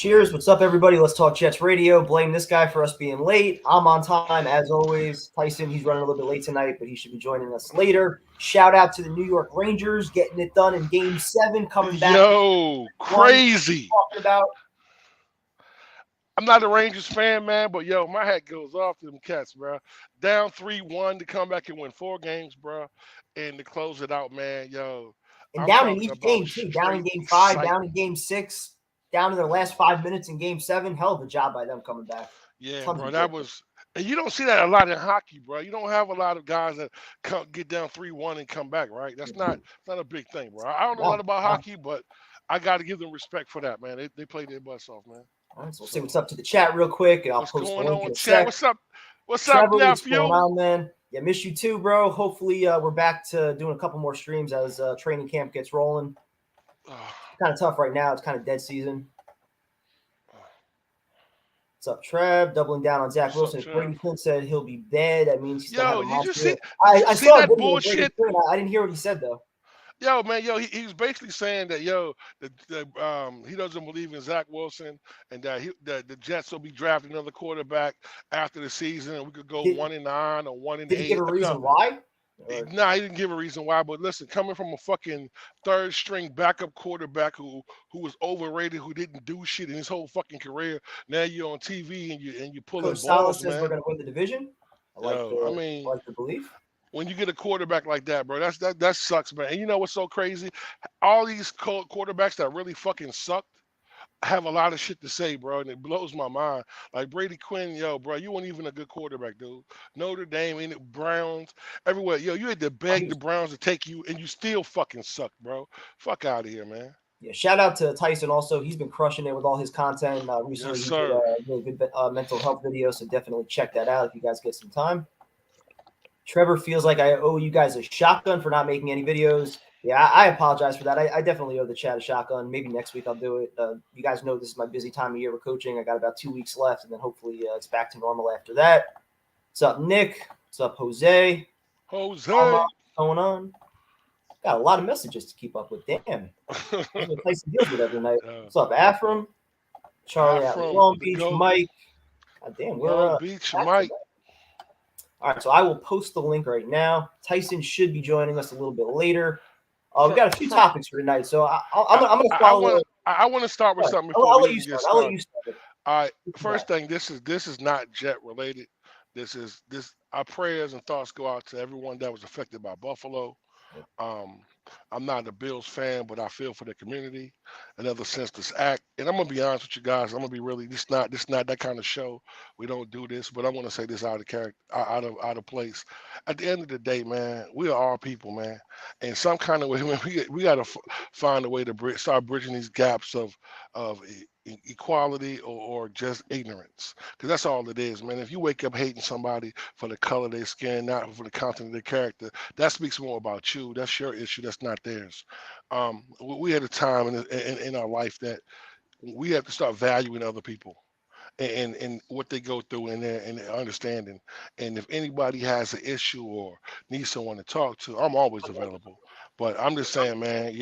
Cheers. What's up, everybody? Let's talk Jets radio. Blame this guy for us being late. I'm on time, as always. Tyson, he's running a little bit late tonight, but he should be joining us later. Shout out to the New York Rangers getting it done in Game 7, coming back to Yo, one. crazy. Talking about. I'm not a Rangers fan, man, but yo, my hat goes off to them cats, bro. Down 3-1 to come back and win 4 games, bro, and to close it out, man. Yo, And I'm down in talking each about game, too. Down in straight Game 5, down excitement. in Game 6, down in their last 5 minutes in Game 7. Hell of a job by them coming back. Yeah, Tons bro, of that grit. was, and you don't see that a lot in hockey, bro. You don't have a lot of guys that get down 3-1 and come back, right? That's not a big thing, bro. I don't know a lot No, about no. hockey, but I got to give them respect for that, man. They played their butts off, man. All right, so we'll say So, what's up to the chat real quick, and I'll what's post the going link in on, a chat? sec. What's up? What's up, Trevor, what's going nephew? on, man? Yeah, miss you too, bro. Hopefully, we're back to doing a couple more streams as training camp gets rolling. Kind of tough right now. It's kind of dead season. What's up, Trev? Doubling down on Zach What's up, Wilson. If Brady Trev? Quinn said he'll be bad, that means he's going to have Yo, a monster year. did you I see saw a that video of Brady bullshit? Quinn. I didn't hear what he said, though. Yo, man, he was basically saying that he doesn't believe in Zach Wilson and that the Jets will be drafting another quarterback after the season and we could go Did, 1-9 or one and did he give eight. a I mean, no, reason why? Or, nah, he didn't give a reason why. But listen, coming from a fucking third string backup quarterback who was overrated, who didn't do shit in his whole fucking career, now you're on TV and you're pulling Coach Salas balls, says we're man. going to win the division. Yo, I mean, I like the belief. when you get a quarterback like that, bro, that sucks, man. And you know what's so crazy? All these quarterbacks that really fucking sucked have a lot of shit to say, bro, and it blows my mind. Like Brady Quinn, yo, bro, you weren't even a good quarterback, dude. Notre Dame, in it, Browns, everywhere. Yo, you had to Oh, he beg the was Browns to take you, and you still fucking sucked, bro. Fuck out of here, man. Yeah, shout out to Tyson also. He's been crushing it with all his content. Yes, Recently, he did sir. a really good mental health video, so definitely check that out if you guys get some time. Trevor feels like I owe you guys a shotgun for not making any videos. Yeah, I apologize for that. I definitely owe the chat a shotgun. Maybe next week I'll do it. You guys know this is my busy time of year with coaching. I got about 2 weeks left, and then hopefully it's back to normal after that. What's up, Nick? What's up, Jose? Jose. What's going on? Got a lot of messages to keep up with. Damn. That's what Tyson deals with every night. uh, What's up, Afram? Charlie out in from Long the Beach. GOAT, Mike. God damn, we're Long Beach, back to Mike. back. All right, so I will post the link right now. Tyson should be joining us a little bit later. We From, got a few from, topics for tonight, so I'm gonna I follow. want I want to start with Right, something before I'll we let you even get start. I'll let you started. start it. All right, What you got? first thing, this is not jet related. This our prayers and thoughts go out to everyone that was affected by Buffalo. Um, I'm not a Bills fan, but I feel for the community. Another senseless act, and I'm gonna be honest with you guys. I'm gonna be really this not that kind of show. We don't do this, but I want to say this out of character, out of place. At the end of the day, man, we are all people, man. And some kind of way, man, we got to find a way to start bridging these gaps of equality or just ignorance, because that's all it is, man. If you wake up hating somebody for the color of their skin, not for the content of their character, that speaks more about you. That's your issue. That's not theirs. We had a time in our life that we have to start valuing other people and what they go through and their understanding. And if anybody has an issue or needs someone to talk to, I'm always available. But I'm just saying, man,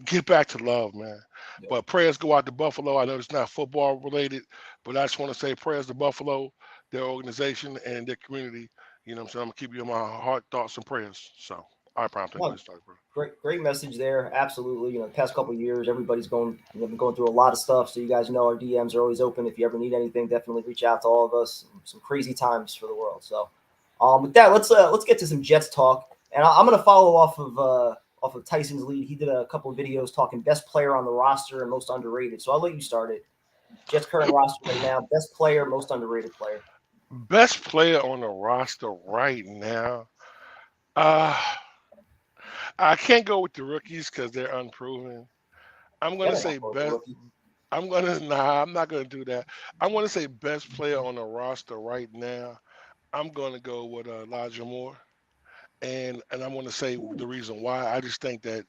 get back to love, man. Yeah. But prayers go out to Buffalo. I know it's not football related, but I just want to say prayers to Buffalo, their organization, and their community. You know what I'm saying? I'm gonna keep you in my heart, thoughts, and prayers. So, all right, Prime, go No, ahead, start, bro. great message there. Absolutely. The past couple of years, everybody's been going through a lot of stuff. So you guys know our DMs are always open. If you ever need anything, definitely reach out to all of us. Some crazy times for the world. So, with that, let's get to some Jets talk. And I'm gonna follow off of Tyson's lead. He did a couple of videos talking best player on the roster and most underrated. So I'll let you start it. Jets current roster right now, best player, most underrated player. Best player on the roster right now. Uh, I can't go with the rookies because they're unproven. I'm gonna Yeah, I'll say go with the best. rookie. I'm not gonna do that. I want to say best player on the roster right now. I'm gonna go with Elijah Moore, and I'm gonna say the reason why. I just think that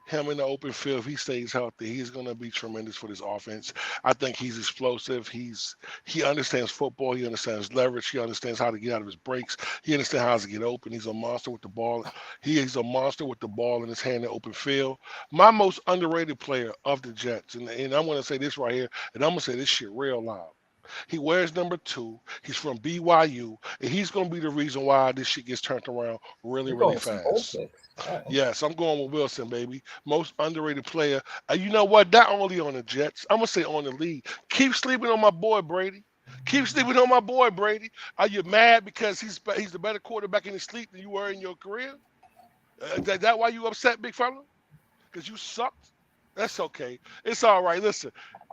him in the open field, if he stays healthy, he's going to be tremendous for this offense. I think he's explosive. He understands football. He understands leverage. He understands how to get out of his breaks. He understands how to get open. He's a monster with the ball. He is a monster with the ball in his hand in the open field. My most underrated player of the Jets, and I'm going to say this right here, and I'm going to say this shit real loud. He wears number 2. He's from BYU, and he's going to be the reason why this shit gets turned around really, You're going really with some bold fast. picks. All right. Yes, I'm going with Wilson, baby. Most underrated player. You know what? Not only on the Jets, I'm gonna say on the league. Keep sleeping on my boy Brady. Keep sleeping on my boy Brady. Are you mad because he's the better quarterback in his sleep than you were in your career? That why you upset, big fella? Because you sucked. That's okay. It's all right. Listen,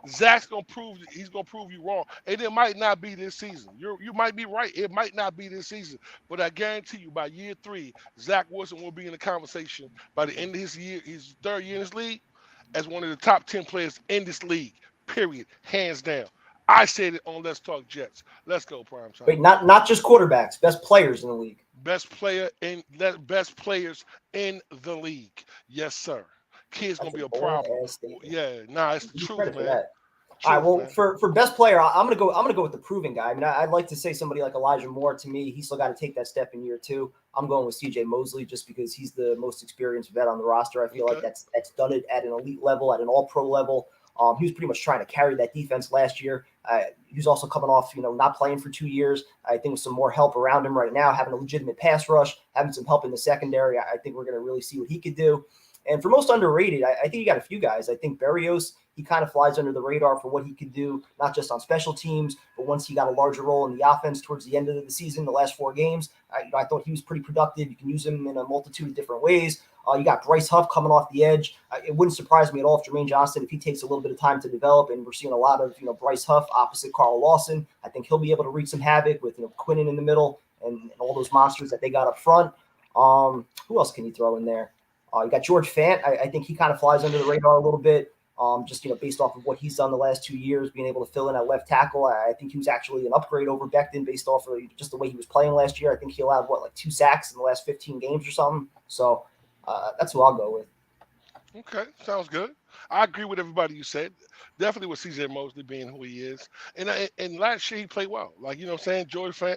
Zach's gonna prove he's gonna prove you wrong, and it might not be this season. You might be right. It might not be this season, but I guarantee you, by year 3, Zach Wilson will be in the conversation by the end of his 3rd year in this league, as one of the top 10 players in this league. Period, hands down. I said it on Let's Talk Jets. Let's go, prime time. Wait, not just quarterbacks, best players in the league. Best players in the league. Yes, sir. Kid's gonna That's a be a bold problem. ass statement. Yeah, nah, it's the Give you truth, credit for man. that. All right. Truth, Well, man. for best player, I'm gonna go with the proven guy. I mean, I'd like to say somebody like Elijah Moore. To me, he's still got to take that step in year 2. I'm going with C.J. Mosley just because he's the most experienced vet on the roster. I feel like Okay. that's done it at an elite level, at an All Pro level. He was pretty much trying to carry that defense last year. He was also coming off, not playing for 2 years. I think with some more help around him right now, having a legitimate pass rush, having some help in the secondary, I think we're going to really see what he could do. And for most underrated, I think you got a few guys. I think Berrios, he kind of flies under the radar for what he could do, not just on special teams, but once he got a larger role in the offense towards the end of the season, the last 4 games, I thought he was pretty productive. You can use him in a multitude of different ways. You got Bryce Huff coming off the edge. It wouldn't surprise me at all if Jermaine Johnson, if he takes a little bit of time to develop, and we're seeing a lot of Bryce Huff opposite Carl Lawson. I think he'll be able to wreak some havoc with Quinnen in the middle and all those monsters that they got up front. Who else can you throw in there? You got George Fant. I think he kind of flies under the radar a little bit. Just based off of what he's done the last 2 years, being able to fill in at left tackle. I think he was actually an upgrade over Becton based off of just the way he was playing last year. I think he allowed like 2 sacks in the last 15 games or something. So that's who I'll go with. Okay, sounds good. I agree with everybody you said. Definitely with CJ Mosley being who he is, and last year he played well. Like what I'm saying, George Fan.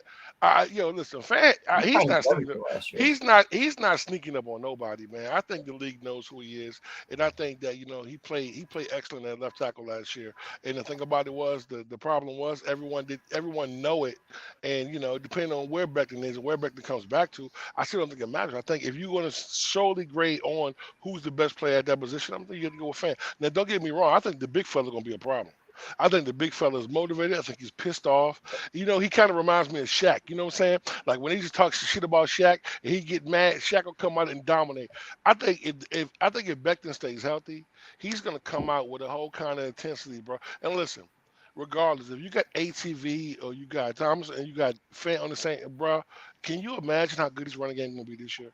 Listen, Fan. He He's kind of not did sneaking up. everything last year. He's not sneaking up on nobody, man. I think the league knows who he is, and I think that he played excellent at left tackle last year. And the thing about it was the problem was everyone know it, and depending on where Becton is and where Becton comes back to, I still don't think it matters. I think if you're going to solely grade on who's the best player at that position, I'm thinking you have to go with Fan. Now, don't get me wrong. I think the big fella's gonna be a problem. I think the big fella is motivated. I think he's pissed off. He kind of reminds me of Shaq. You know what I'm saying? Like when he just talks shit about Shaq and he get mad, Shaq will come out and dominate. I think if Becton stays healthy, he's gonna come out with a whole kind of intensity, bro. And listen, regardless, if you got ATV or you got Thomas and you got Fan on the same, bro, can you imagine how good his running game gonna be this year?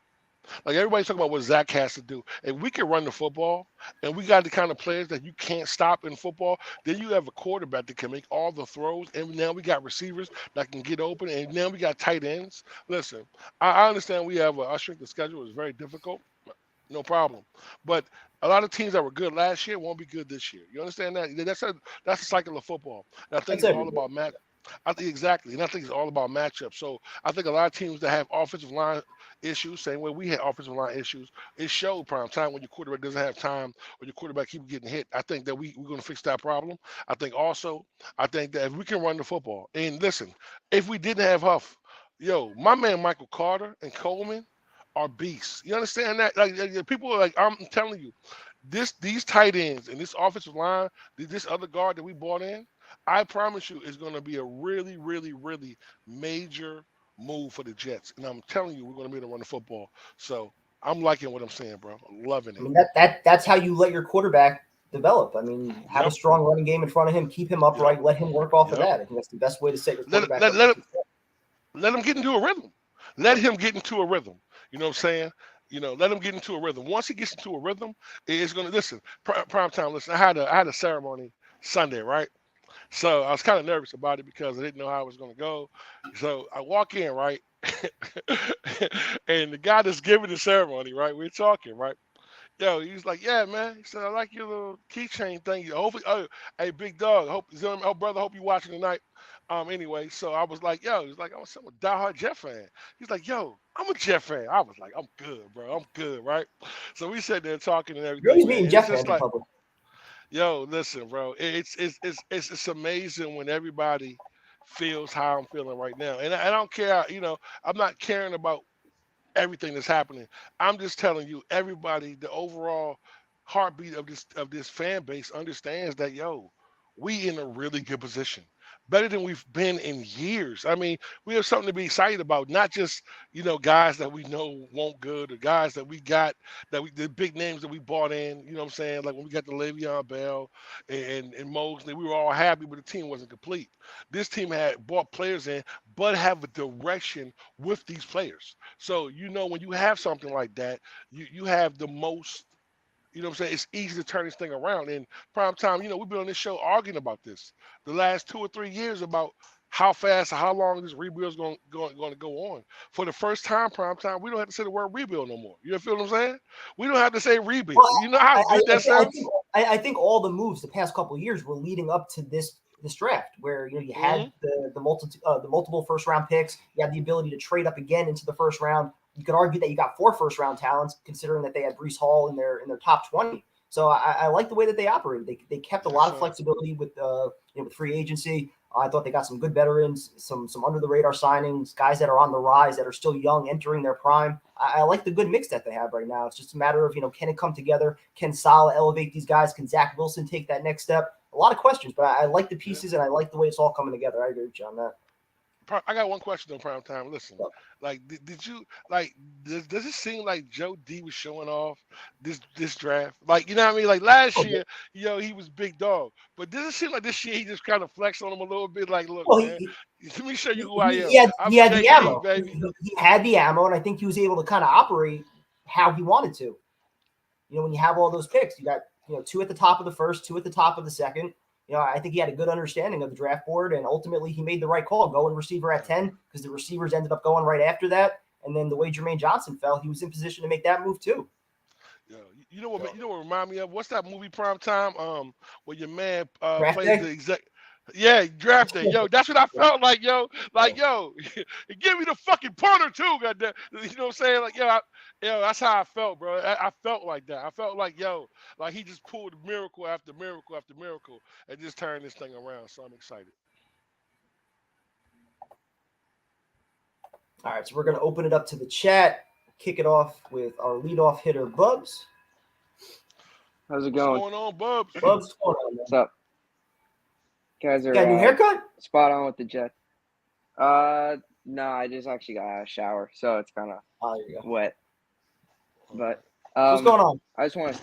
Like everybody's talking about what Zach has to do. If we can run the football and we got the kind of players that you can't stop in football, then you have a quarterback that can make all the throws. And now we got receivers that can get open. And now we got tight ends. Listen, I understand our strength of schedule is very difficult. No problem. But a lot of teams that were good last year won't be good this year. You understand that? That's a cycle of football. And I think That's it's all everywhere. about match. I think exactly, and I think it's all about matchup. So I think a lot of teams that have offensive line issues, same way we had offensive line issues, it showed prime time when your quarterback doesn't have time or your quarterback keep getting hit. I think that we're going to fix that problem. I think that if we can run the football, and listen, if we didn't have Huff, my man Michael Carter and Coleman are beasts. You understand that? Like people are like, I'm telling you, these tight ends and this offensive line, this other guard that we brought in, I promise you, is going to be a really, really, really major move for the Jets. And I'm telling you, we're going to be able to run the football. So I'm liking what I'm saying, bro. I'm loving I it. mean that's how you let your quarterback develop. I mean, have a Yep. strong running game in front of him, keep him Yep. upright, let him work off of Yep. that. I think that's the best way to set your Let quarterback let up for let him success. let him get into a rhythm. Let him get into a rhythm. You know what I'm saying? Let him get into a rhythm. Once he gets into a rhythm, it's gonna listen. Prime time. Listen, I had a ceremony Sunday, right? So I was kind of nervous about it because I didn't know how it was going to go. So I walk in, right? And the guy that's giving the ceremony, right? We're talking, right? Yo, he was like, "Yeah, man." He said, "I like your little keychain thing. Hopefully, oh, hey, big dog. Oh, brother, hope you watching tonight." Anyway, so I was like, "Yo," he's like, "I'm a diehard Jet fan." He's like, "Yo, I'm a Jet fan." I was like, "I'm good, bro. I'm good, right?" So we sat there talking and You're everything, always man. meeting And it's Jeff just fans in like, public. yo, listen, bro. It's amazing when everybody feels how I'm feeling right now, and I don't care. I'm not caring about everything that's happening. I'm just telling you, everybody, the overall heartbeat of this fan base understands that, yo, we in a really good position. Better than we've been in years. I mean, we have something to be excited about, not just, guys that we know won't good or guys that we got the big names that we bought in, you know what I'm saying? Like when we got the Le'Veon Bell and Mosley, we were all happy, but the team wasn't complete. This team had bought players in, but have a direction with these players. So when you have something like that, you have the most. You know what I'm saying? It's easy to turn this thing around. And prime time, we've been on this show arguing about this the last 2 or 3 years about how fast or how long this rebuild is going to go on. For the first time, prime time, we don't have to say the word rebuild no more. You feel what I'm saying? We don't have to say Well, rebuild. You know how good that sounds? I think all the moves the past couple of years were leading up to this draft, where you Hmm. had the multiple first round picks, you had the ability to trade up again into the first round. You could argue that you got 4 first round talents, considering that they had Brees Hall in their top 20. So I like the way that they operated. They kept a Yes, lot of sir. flexibility with free agency. I thought they got some good veterans, some under the radar signings, guys that are on the rise, that are still young, entering their prime. I like the good mix that they have right now. It's just a matter of, can it come together? Can Salah elevate these guys? Can Zach Wilson take that next step? A lot of questions, but I like the Yeah. pieces and I like the way it's all coming together. I agree with you on that. I got one question on prime time. Listen, like, did you like? Does it seem like Joe D was showing off this draft? Like, you know what I mean? Like last year, he was big dog. But does it seem like this year he just kind of flexed on him a little bit? Like, look, Well, man, let me show you who I am. he I'm had the JD, ammo. baby. He had the ammo, and I think he was able to kind of operate how he wanted to. When you have all those picks, you got 2 at the top of the first, 2 at the top of the second. I think he had a good understanding of the draft board, and ultimately he made the right call going receiver at 10 because the receivers ended up going right after that. And then the way Jermaine Johnson fell, he was in position to make that move too. Yeah, you know what remind me of? What's that movie Prime Time? Where your man Draft plays the day. exec. Yeah, draft day. Yo, that's what I felt like, yo. Like, yo, give me the fucking punter too, goddamn. You know what I'm saying? Like, that's how I felt, bro. I felt like that. I felt like, yo, like he just pulled miracle after miracle after miracle and just turned this thing around. So I'm excited. All right, so we're going to open it up to the chat. Kick it off with our leadoff hitter, Bubs. How's it What's going? going on, Bubs? Bubs, what's going on, What's man? up? Guys Got a new are haircut? spot on with the Jets. No, I just actually got out of the shower, so it's kind of Oh, there you go. wet. But So what's going on? I just want to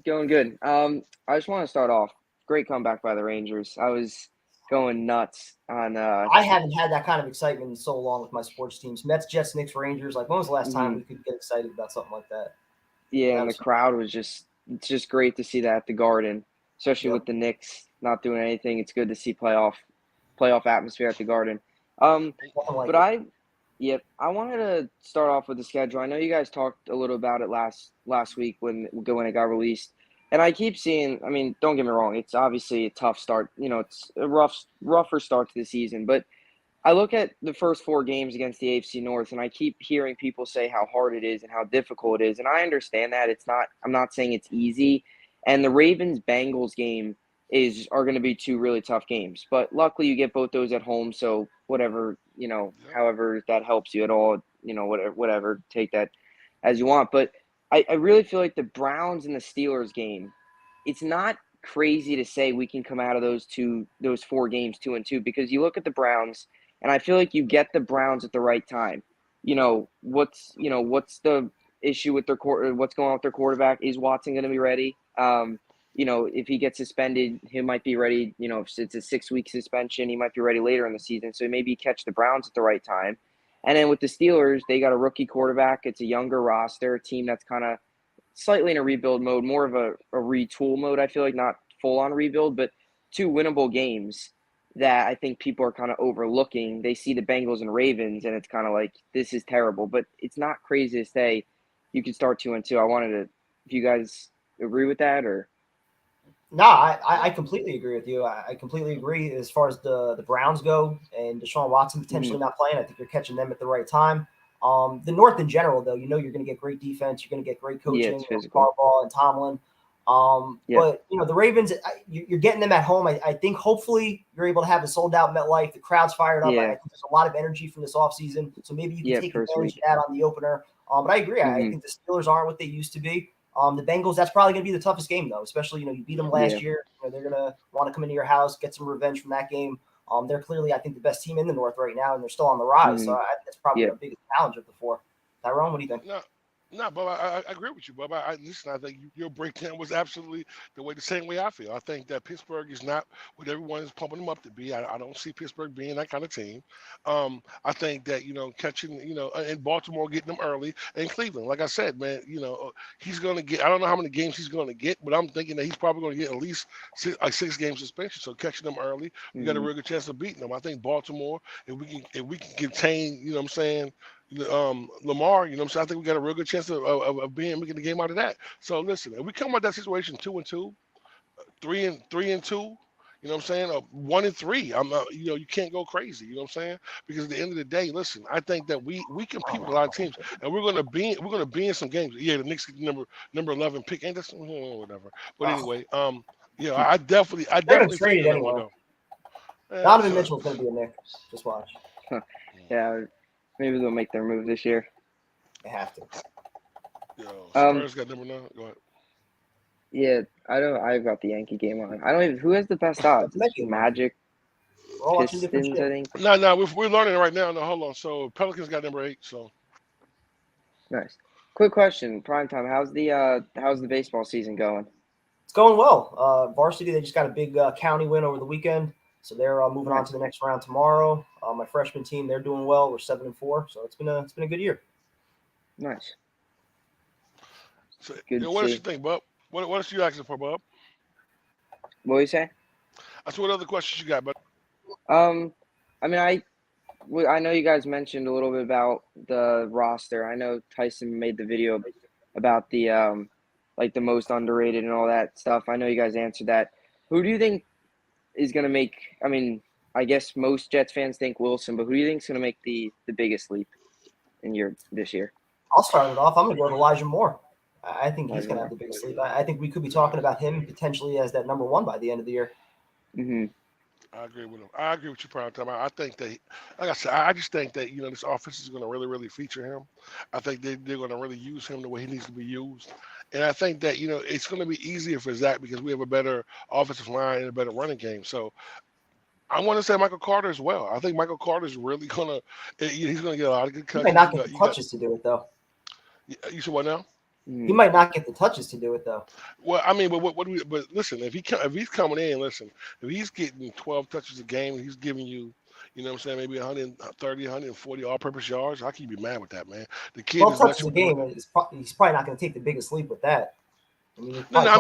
going good. I just want to start off. Great comeback by the Rangers. I was going nuts on I haven't had that kind of excitement in so long with my sports teams. Mets, Jets, Knicks, Rangers. Like, when was the last time we could get excited about something like that? yeah, and the crowd was it's just great to see that at the Garden, especially with the Knicks not doing anything. It's good to see playoff atmosphere at the Garden. But I wanted to start off with the schedule. I know you guys talked a little about it last week when it got released, and I keep seeing. I mean, don't get me wrong; it's obviously a tough start. It's a rougher start to the season. But I look at the first 4 games against the AFC North, and I keep hearing people say how hard it is and how difficult it is, and I understand that it's not. I'm not saying it's easy, and the Ravens Bengals game are going to be 2 really tough games. But luckily, you get both those at home, so whatever Yep. however that helps you at all, whatever, take that as you want. But I really feel like the Browns and the Steelers game, it's not crazy to say we can come out of those 4 games 2-2 because you look at the Browns and I feel like you get the Browns at the right time. What's the issue with what's going on with their quarterback? Is Watson going to be ready? If he gets suspended, he might be ready. If it's a 6-week suspension, he might be ready later in the season. So maybe catch the Browns at the right time. And then with the Steelers, they got a rookie quarterback. It's a younger roster, a team that's kind of slightly in a rebuild mode, more of a retool mode, I feel like, not full on rebuild, but 2 winnable games that I think people are kind of overlooking. They see the Bengals and Ravens, and it's kind of like, this is terrible. But it's not crazy to say you could start 2-2. I wanted to If you guys agree with that, or No, I completely agree with you. I completely agree as far as the Browns go and Deshaun Watson potentially not playing. I think you're catching them at the right time. The North in general, though, you're going to get great defense. You're going to get great yeah, coaching, it's physical. Harbaugh and Tomlin. Yeah, But the Ravens, you're getting them at home. I think hopefully you're able to have a sold out MetLife. The crowd's fired up. I yeah, think there's a lot of energy from this offseason. So maybe you can yeah. take First advantage week. of that on the opener. But I agree. I think the Steelers aren't what they used to be. The Bengals, that's probably going to be the toughest game, though, especially, you beat them last Yeah. year. They're going to want to come into your house, get some revenge from that game. They're clearly, I think, the best team in the North right now, and they're still on the rise. So I think that's probably Yeah. our biggest challenge of the four. Tyrone, what do you think? No, Bob, I agree with you, Bob. Listen, I think your breakdown was absolutely the same way I feel. I think that Pittsburgh is not what everyone is pumping them up to be. I don't see Pittsburgh being that kind of team. I think that, catching, in Baltimore getting them early, and Cleveland, like I said, man, he's going to get, I don't know how many games he's going to get, but I'm thinking that he's probably going to get at least six game suspension. So catching them early, we got a real good chance of beating them. I think Baltimore, if we can contain, what I'm saying, Lamar, what I'm saying, I think we got a real good chance of making the game out of that. So listen, if we come out that situation 2-2, 3-2, what I'm saying, or 1-3, you can't go crazy, you know what I'm saying? Because at the end of the day, listen, I think that we compete with a lot of teams, and we're gonna be in some games. Yeah, the Knicks get the number 11 pick, ain't that whatever? But anyway, I definitely They're going to think trade it that one anyway. though. Donovan Mitchell's going to be a Knick. Just watch. Yeah, maybe they'll make their move this year. They have to. Spurs got number 9. Go ahead. Yeah, I've got the Yankee game on. I don't even. Who has the best odds? It's Magic, We're all watching different Pistons, I shit. think. No, we're learning it right now. No, hold on. So Pelicans got number 8. So Nice. Quick question, primetime. How's the baseball season going? It's going well. Varsity, they just got a big county win over the weekend, so they're moving on to the next round tomorrow. My freshman team, they're doing well. We're 7-4, so it's been a good year. Nice. So, Good what to else see. you think, Bub? What else you asking for, Bub? What do you say? That's what other questions you got, bud. I mean, I know you guys mentioned a little bit about the roster. I know Tyson made the video about the like the most underrated and all that stuff. I know you guys answered that. Who do you think is going to make? I mean, I guess most Jets fans think Wilson, but who do you think is going to make the biggest leap this year? I'll start it off. I'm going to go with Elijah Moore. I think he's going to have the biggest leap. I think we could be talking about him potentially as that number 1 by the end of the year. I agree with him. I agree with you, Prime Time. I think that, like I said, I just think that this offense is going to really, really feature him. I think they're going to really use him the way he needs to be used, and I think that it's going to be easier for Zach because we have a better offensive line and a better running game. So I want to say Michael Carter as well. I think Michael Carter is really going to he's going to get a lot of good He touches. might not get the touches to do it, though. You said what now? He might not get the touches to do it, though. Well, I mean, but what do we? But listen, if he's coming in, listen, if he's getting 12 touches a game, and he's giving you, what I'm saying, maybe 130, 140 all-purpose yards, I can't be mad with that, man. The kid 12 is touches a literally. game, he's probably not going to take the biggest leap with that. I mean, No, no.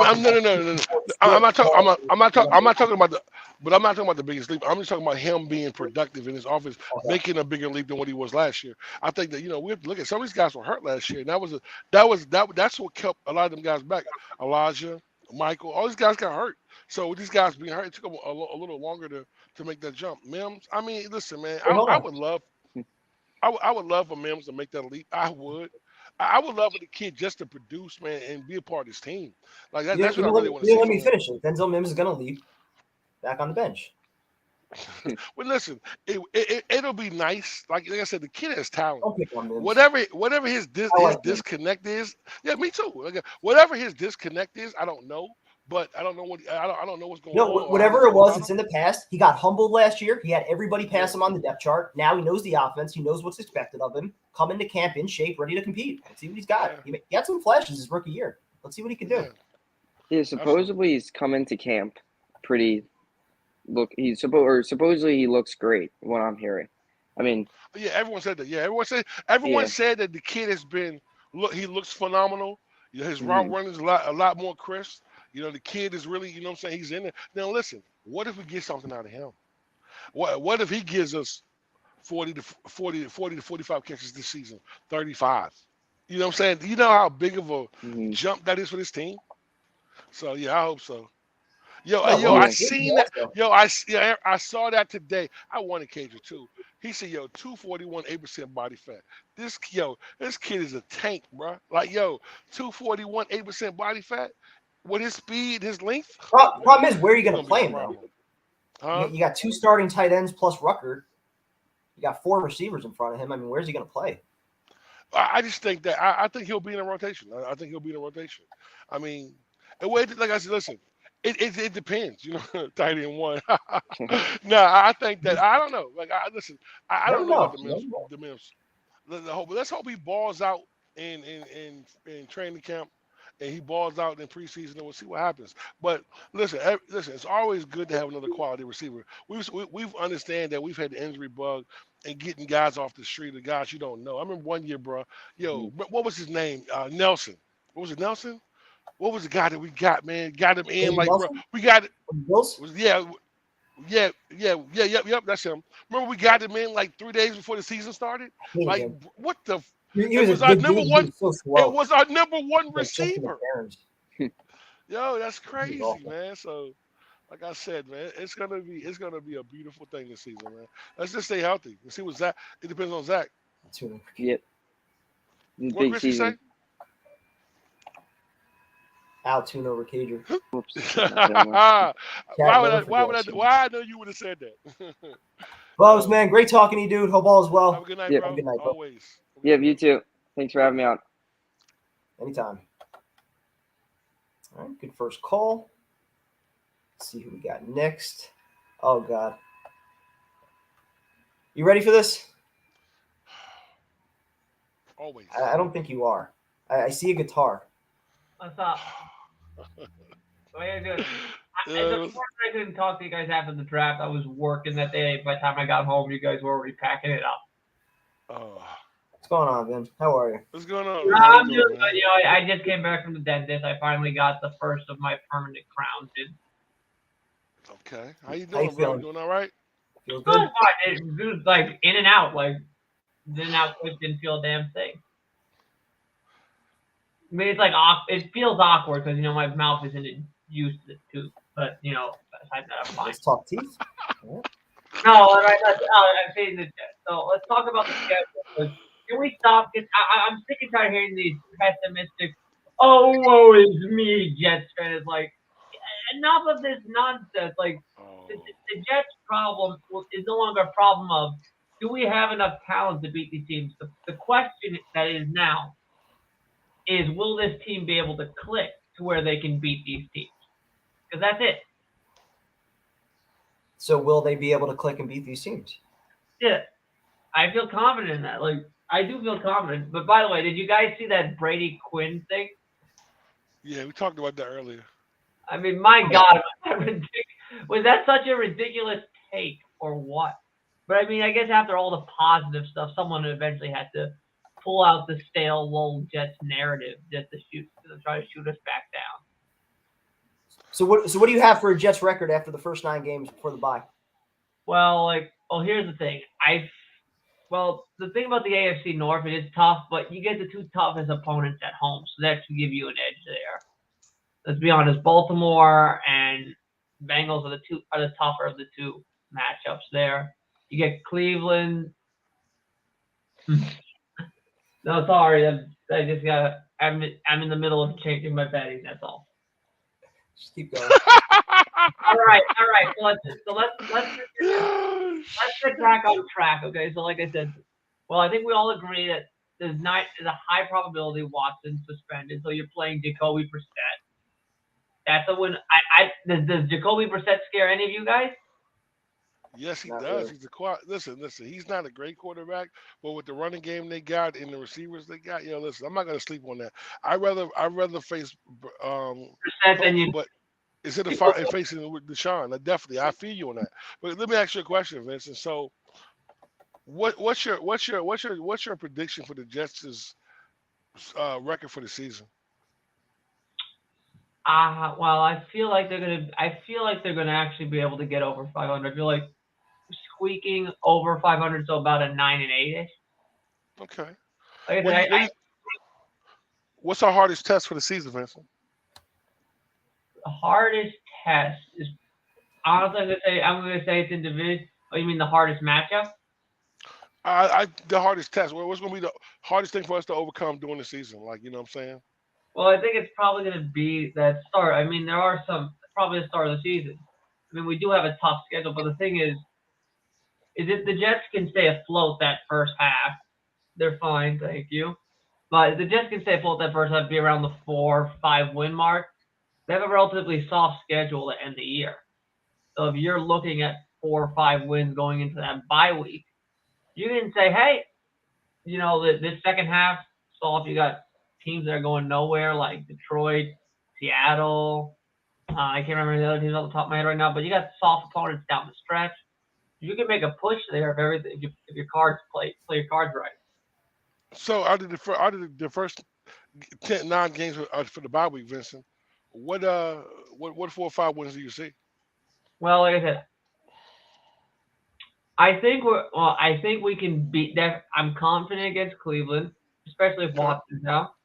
I'm not talking. I'm not talking about the. But I'm not talking about the biggest leap. I'm just talking about him being productive in his offense, making a bigger leap than what he was last year. I think that we have to look at some of these guys were hurt last year, and that's what kept a lot of them guys back. Elijah, Michael, all these guys got hurt. So these guys being hurt, it took them a little longer to make that jump. Mims, I mean, listen, man, I would love. I would love for Mims to make that leap. I would. I would love for the kid just to produce, man, and be a part of this team. Like that's what I really want to see let from me him. finish it. Denzel Mims is going to leap back on the bench. Well, listen, it'll be nice. Like I said, the kid has talent. Don't pick on Mims. Whatever his disconnect is, yeah, me too. Like, whatever his disconnect is, I don't know. But I don't know I don't know what's going on. Whatever it was, it's in the past. He got humbled last year. He had everybody pass him on the depth chart. Now he knows the offense. He knows what's expected of him. Come into camp in shape, ready to compete. Let's see what he's got. He had some flashes his rookie year. Let's see what he can do. Yeah, supposedly he's come into camp pretty. Supposedly he looks great. What I'm hearing, I mean. Yeah, everyone said that. Yeah, everyone said that the kid has been. He looks phenomenal. His route running is a lot more crisp. The kid is really, what I'm saying, he's in there. Now listen, what if we get something out of him? What if he gives us 40 to 45 catches this season, 35? You know what I'm saying? You know how big of a Mhm. jump that is for this team. So yeah, I hope so. Yo, No, yo, well, I Yeah. seen that. Yo, I saw that today. I wanted Cager too. He said, "Yo, 241, 8% body fat. This kid is a tank, bro. Like, yo, 241, 8% body fat with his speed, his length. Man, Problem is, where are you he's going to gonna be play a him though? problem, huh? You got 2 starting tight ends plus Rucker. You got 4 receivers in front of him. I mean, where's he going to play? I just think that I think he'll be in a rotation. I think he'll be in a rotation. I mean, and wait, like I said, listen, it depends, you know, tight end one. No, I think that I don't know. Like listen, I Never don't know about know. the Never Mims. know. The Mims. Let's hope he balls out in training camp, and he balls out in preseason, and we'll see what happens. But listen, listen, it's always good to have another quality receiver. We've understand that we've had the injury bug and getting guys off the street, the guys you don't know. I remember one year, bro. Yo, what was his name? Nelson. What was it, Nelson? What was the guy that we got, man? Got him in, David like, bro. Nelson? We got it. Bills? Was yep. That's him. Remember we got him in like 3 days before the season started. I hated Like, him. what the? He It was a was our good dude. number He one. was so It slow. was our number one Like Justin receiver. McCarron. Yo, that's He was crazy, awful. man. So, like I said, man, it's gonna be a beautiful thing this season, man. Let's just stay healthy and see what Zach. It depends on Zach. Yep. What Big Chrissy say? season. Altoon over Cager. Whoops. why would never I? Why would I? forgets you. Why I know you would have said that? Bubs, man, great talking to you, dude. Hope all is Have well. a good night, Yep. bro. Have a good night, bro. Always. Yep. You too. Thanks for having me out. Anytime. All right, good first call. Let's see who we got next. Oh, God. You ready for this? Always. I don't think you are. I see a guitar. What's up? What are you doing? It's Uh, unfortunate I couldn't talk to you guys after the draft. I was working that day. By the time I got home, you guys were already packing it up. oh, What's going on, Ben? How are you? what's going on? Man? How I'm you doing doing, man? good. You know, I just came back from the dentist. I finally got the first of my permanent crowns in. Okay. How you How you doing, bro? feeling? You doing all right? Feels It was good? fine. It was like in and out. Like, in and out quick, didn't feel a damn thing. I mean, it's like it feels awkward because, you know, my mouth isn't used to the tooth. But, you know, besides that, I'm fine. Let's talk teeth. All right. No, all right, I'm saying that. So let's talk about the schedule. Can we stop? I'm sick and tired of hearing these pessimistic, "Oh, woe is me," Jets fans. Like, enough of this nonsense. Like, Oh, the Jets' problem is no longer a problem of do we have enough talent to beat these teams. The question that is now is will this team be able to click to where they can beat these teams? Because that's it. So will they be able to click and beat these teams? Yeah. I feel confident in that. Like, I do feel confident. But by the way, did you guys see that Brady Quinn thing? yeah, we talked about that earlier. I mean, my God, was that such a ridiculous take or what? But I mean, I guess after all the positive stuff, someone eventually had to pull out the stale Lowell Jets narrative just to try to shoot us back down. So what do you have for a Jets record after the first 9 games before the bye? Well, here's the thing. Well, the thing about the AFC North, it is tough, but you get the 2 toughest opponents at home, so that should give you an edge there. Let's be honest, Baltimore and Bengals are the tougher of the 2 matchups there. You get Cleveland. No, sorry, I just got. I'm in the middle of changing my betting. That's all. Just keep going. All right. So let's get back on track. Okay, so like I said, well, I think we all agree that there's a high probability Watson's suspended, so you're playing Jacoby Brissett. That's a win. Does Jacoby Brissett scare any of you guys? Yes, he Not does. really. He's a listen. He's not a great quarterback, but with the running game they got and the receivers they got, listen, I'm not gonna sleep on that. I rather face Brissett than you. but instead of facing with Deshaun, definitely I feel you on that. But let me ask you a question, Vincent. So, what's your prediction for the Jets' record for the season? Well, I feel like they're gonna actually be able to get over 500. I feel like squeaking over 500, so about a 9-8ish. Okay. Like I What do said, you, what do you, What's our hardest test for the season, Vincent? The hardest test is honestly I'm gonna say it's in division. Oh, you mean the hardest matchup? The hardest test. What's going to be the hardest thing for us to overcome during the season? Like, you know what I'm saying? Well, I think it's probably going to be that start. I mean, there are some probably the start of the season. I mean, we do have a tough schedule, but the thing is if the Jets can stay afloat that first half, they're fine, thank you. But if the Jets can stay afloat that first half, be around the 4-5 win mark, they have a relatively soft schedule to end the year. So if you're looking at 4 or 5 wins going into that bye week, you can say, hey, this second half, soft. You got teams that are going nowhere like Detroit, Seattle. I can't remember the other teams off the top of my head right now, but you got soft opponents down the stretch. You can make a push there if everything if your cards play your cards right. So out of the first 9 games for the bye week, Vincent, what 4 or 5 wins do you see? Well, like I said, I think we can beat that. I'm confident against Cleveland, especially if Watson's out.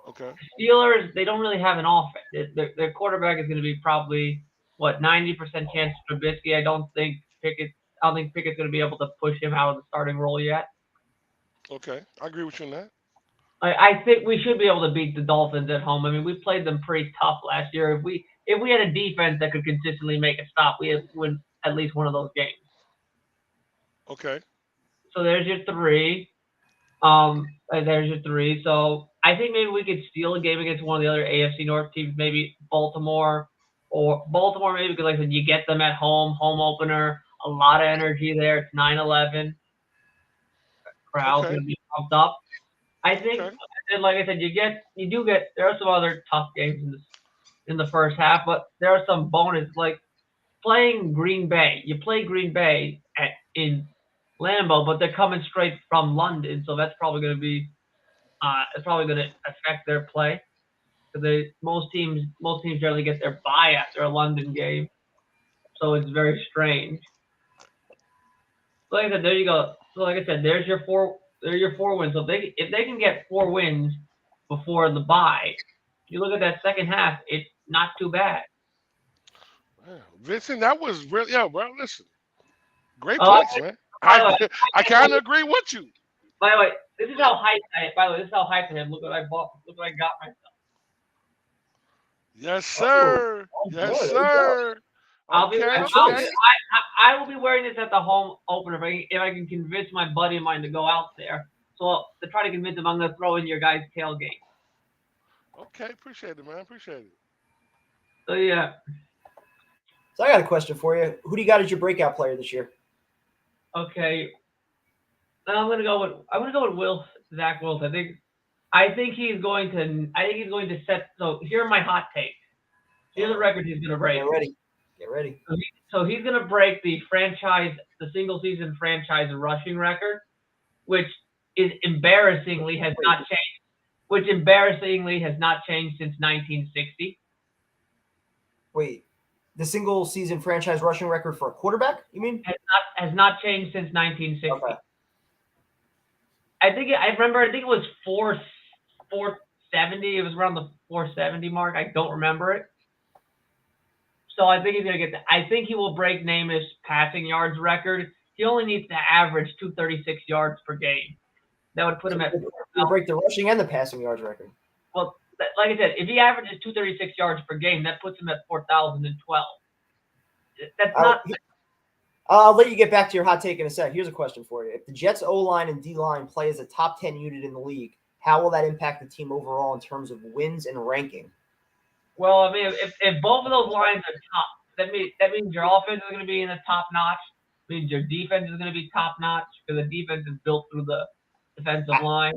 Okay. Steelers, they don't really have an offense. Their quarterback is going to be probably 90% chance Trubisky. I don't think Pickett's going to be able to push him out of the starting role yet. Okay, I agree with you on that. I think we should be able to beat the Dolphins at home. I mean, we played them pretty tough last year. If we had a defense that could consistently make a stop, we would win at least one of those games. Okay. So there's your 3. There's your 3. So I think maybe we could steal a game against one of the other AFC North teams, maybe Baltimore maybe because like I said, you get them at home opener, a lot of energy there. It's 9/11. Crowd's Okay. gonna be pumped up. I think, Okay. and like I said, there are some other tough games in the first half, but there are some bonus like playing Green Bay. You play Green Bay in Lambeau, but they're coming straight from London, so that's probably going to be it's probably going to affect their play because most teams generally get their bye after a London game, so it's very strange. So like I said, there you go. So like I said, there's your 4 wins. So if they can get 4 wins before the bye, you look at that second half, it's not too bad. Yeah. Vincent, that was really bro. Listen, great Oh, points, man. I kind of agree with you. By the way, this is how hyped I am. Look what I bought. Look what I got myself. Yes, sir. Yes, boy, sir. I will be wearing this at the home opener if I can convince my buddy of mine to go out there. So to try to convince him, I'm going to throw in your guys' tailgate. Okay, appreciate it, man. Appreciate it. So yeah. So I got a question for you. Who do you got as your breakout player this year? Okay. I'm gonna go with Zach Wilson. I think he's going to set. So here are my hot takes. Here's the record he's going to break. Get ready. So he's going to break the single season franchise rushing record, which embarrassingly has not changed. Which embarrassingly has not changed since 1960. Wait, the single season franchise rushing record for a quarterback? You mean? Has not changed since 1960. Okay. I think it was 470. It was around the 470 mark. I don't remember it. So I think he's going to get that. I think he will break Namath's passing yards record. He only needs to average 236 yards per game. That would put him at. He'll break the rushing and the passing yards record. Well, like I said, if he averages 236 yards per game, that puts him at 4,012. That's not. I'll let you get back to your hot take in a sec. Here's a question for you. If the Jets O-line and D-line play as a top 10 unit in the league, how will that impact the team overall in terms of wins and ranking? Well, I mean, if both of those lines are top, that means your offense is going to be in the top notch. It means your defense is going to be top notch because the defense is built through the defensive line.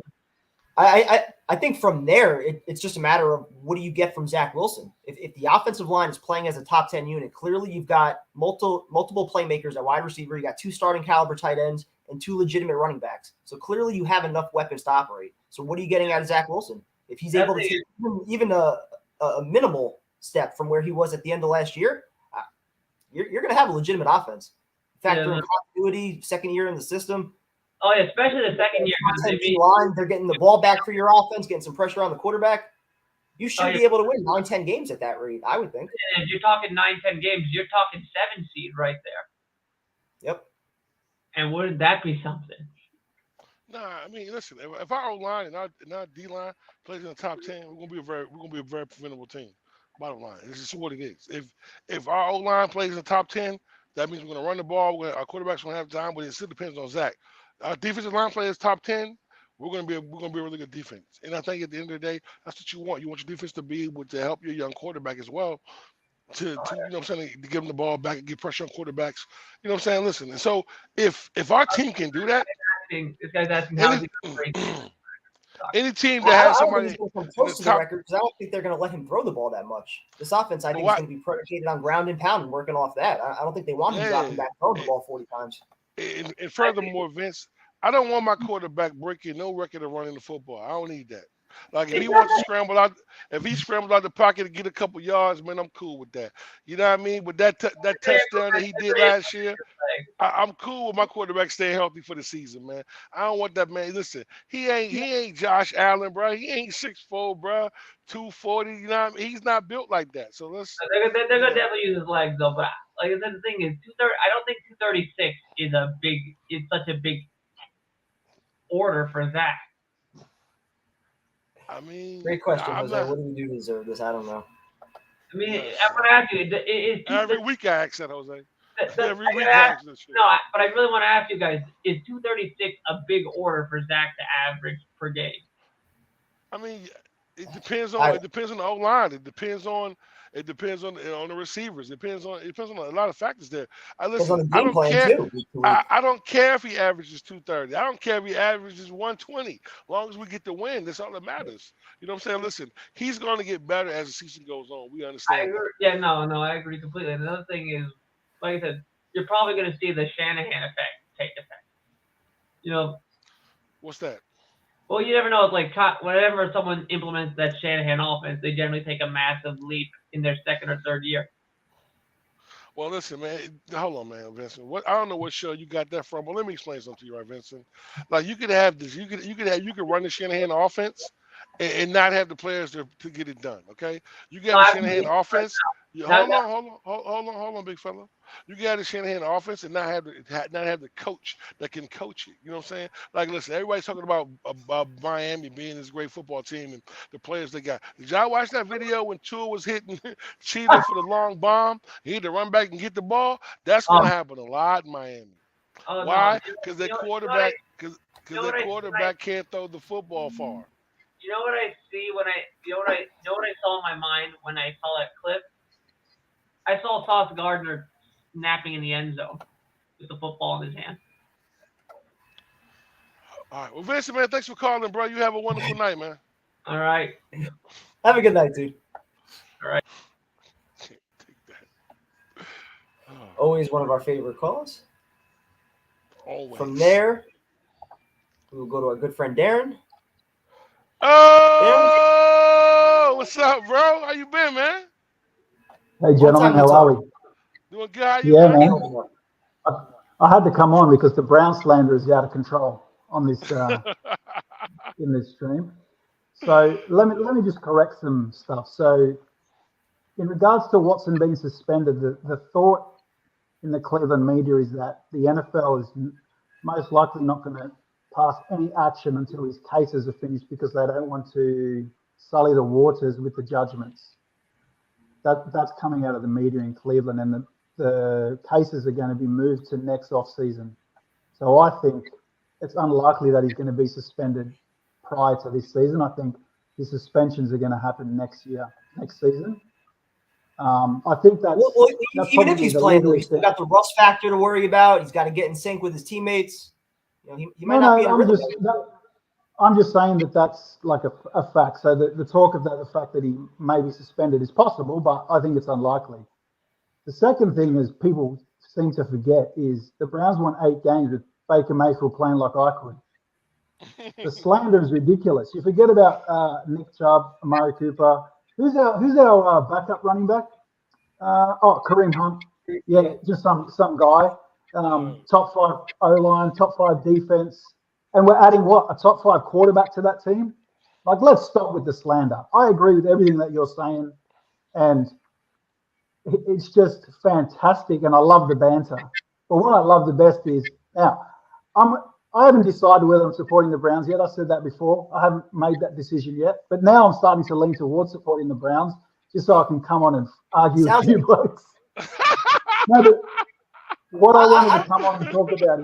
I think from there, it's just a matter of what do you get from Zach Wilson. If the offensive line is playing as a top 10 unit, clearly you've got multiple playmakers at wide receiver. You got 2 starting caliber tight ends and 2 legitimate running backs. So clearly you have enough weapons to operate. So what are you getting out of Zach Wilson? If he's able to take even a minimal step from where he was at the end of last year, you're going to have a legitimate offense. Factor in continuity, second year in the system. Oh yeah, especially the second year. Top 10 D line, they're getting the ball back for your offense, getting some pressure on the quarterback. You should be able to win 9-10 games at that rate, I would think. And if you're talking 9-10 games, you're talking 7 seed right there. Yep. And wouldn't that be something? Nah, I mean, listen. If our O line and our D line plays in the top 10, we're gonna be a very preventable team. Bottom line, this is what it is. If our O line plays in the top 10, that means we're gonna run the ball. Our quarterback's gonna have time, but it still depends on Zach. Our defensive line plays top 10. We're gonna be a really good defense. And I think at the end of the day, that's what you want. You want your defense to be able to help your young quarterback as well. To you know what I'm saying, to give them the ball back and get pressure on quarterbacks. You know what I'm saying? Listen, and so if our team can do that, this guy's asking how any team that has somebody I don't think he's going to come close to the record because I don't think they're going to let him throw the ball that much. This offense, I think, is going to be predicated on ground and pound and working off that. I don't think they want him dropping back throwing the ball 40 times. And furthermore, Vince, I don't want my quarterback breaking no record of running the football. I don't need that. Like if he wants to scramble out, if he scrambles out the pocket to get a couple yards, man, I'm cool with that. You know what I mean? But that touchdown that he did last year, I'm cool with my quarterback staying healthy for the season, man. I don't want that man. Listen, he ain't Josh Allen, bro. He ain't 6'4", bro, 240. You know what I mean? He's not built like that. So let's. They're gonna definitely use his legs though. But like I said, the thing is, 230. I don't think 236 is such a big order for Zach. I mean, great question, Jose. What do we do to deserve this? I don't know. I mean, I'm gonna ask you. Every week I ask that, Jose. Every week I ask this shit. No, but I really want to ask you guys: is 236 a big order for Zach to average per game? I mean, it depends on the O line. It depends on the receivers. It depends on a lot of factors there. I don't care. I don't care if he averages 230. I don't care if he averages 120. As long as we get the win, that's all that matters. You know what I'm saying? Listen, he's going to get better as the season goes on. We understand. I agree. Yeah, no, I agree completely. And another thing is, like I said, you're probably going to see the Shanahan effect take effect. You know, what's that? Well, you never know. It's like whenever someone implements that Shanahan offense, they generally take a massive leap in their second or third year. Well, listen, man. Hold on, man, Vincent. I don't know what show you got that from, but let me explain something to you, right, Vincent? Like you could have this. You could run the Shanahan offense and not have the players to get it done. Okay, you got the Shanahan offense. Hold on, big fella. You got the Shanahan offense and not have the coach that can coach it. You know what I'm saying? Like, listen, everybody's talking about Miami being this great football team and the players they got. Did y'all watch that video when Tua was hitting Cheetah for the long bomb? He had to run back and get the ball. That's going to happen a lot in Miami. Why? Because their quarterback, can't throw the football far. You know what I see when I saw in my mind when I saw that clip? I saw Sauce Gardner napping in the end zone with the football in his hand. All right. Well, Vincent, man, thanks for calling, bro. You have a wonderful night, man. All right. Have a good night, dude. All right. Can't take that. Always one of our favorite calls. Always. From there, we will go to our good friend Darren. Oh, what's up, bro? How you been, man? Hey, gentlemen, how are we? Doing good. How you man. I had to come on because the Brown slander is out of control on this in this stream. So let me just correct some stuff. So in regards to Watson being suspended, the thought in the Cleveland media is that the NFL is most likely not going to pass any action until his cases are finished because they don't want to sully the waters with the judgments. That's coming out of the media in Cleveland, and the cases are going to be moved to next off season. So I think it's unlikely that he's going to be suspended prior to this season. I think the suspensions are going to happen next season. I think that's even if he's playing, he's got the rust factor to worry about. He's got to get in sync with his teammates. You know, he might not be in a rhythm. I'm just saying that's like a fact. So the talk of the fact that he may be suspended is possible, but I think it's unlikely. The second thing is people seem to forget is the Browns won 8 games with Baker Mayfield playing like I could. The slander is ridiculous. You forget about Nick Chubb, Amari Cooper. Who's our backup running back? Kareem Hunt. Yeah, just some guy. top 5 O-line, top 5 defense, and we're adding what, a top 5 quarterback to that team? Like, let's stop with the slander. I agree with everything that you're saying, and it's just fantastic, and I love the banter. But what I love the best is now I haven't decided whether I'm supporting the Browns yet. I said that before. I haven't made that decision yet. But now I'm starting to lean towards supporting the Browns just so I can come on and argue with a few blokes. No, but what I wanted to come on and talk about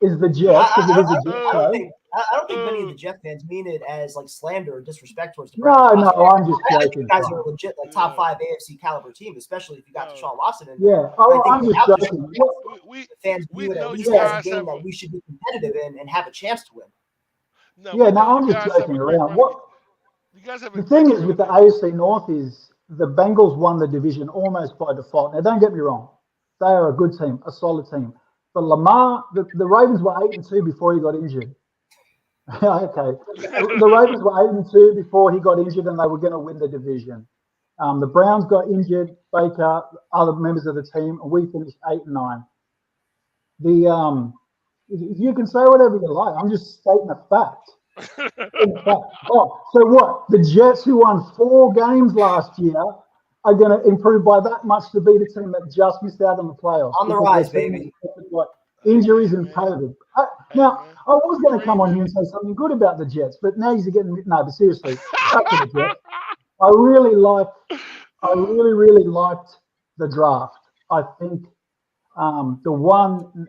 is the Jets, because it is a Jets show. I don't think many of the Jet fans mean it as like slander or disrespect towards the Browns. No, I'm just joking. I think you guys are a legit like top 5 AFC caliber team, especially if you got Deshaun Watson. And yeah, I'm just joking. Fans view it at least as a game that we should be competitive in and have a chance to win. I'm just joking around. The thing is with the AFC North is the Bengals won the division almost by default. Now, don't get me wrong. They are a good team, a solid team. But Lamar, the Ravens were 8-2 before he got injured. Okay. The Ravens were 8-2 before he got injured, and they were going to win the division. The Browns got injured, Baker, other members of the team, and we finished 8-9. You can say whatever you like. I'm just stating a fact. So what? The Jets, who won 4 games last year, are going to improve by that much to beat a team that just missed out on the playoffs. On the rise, baby. Injuries and COVID. Now, I was going to come on here and say something good about the Jets, but now you're getting but seriously, back to the Jets. I really liked the draft. I think the one,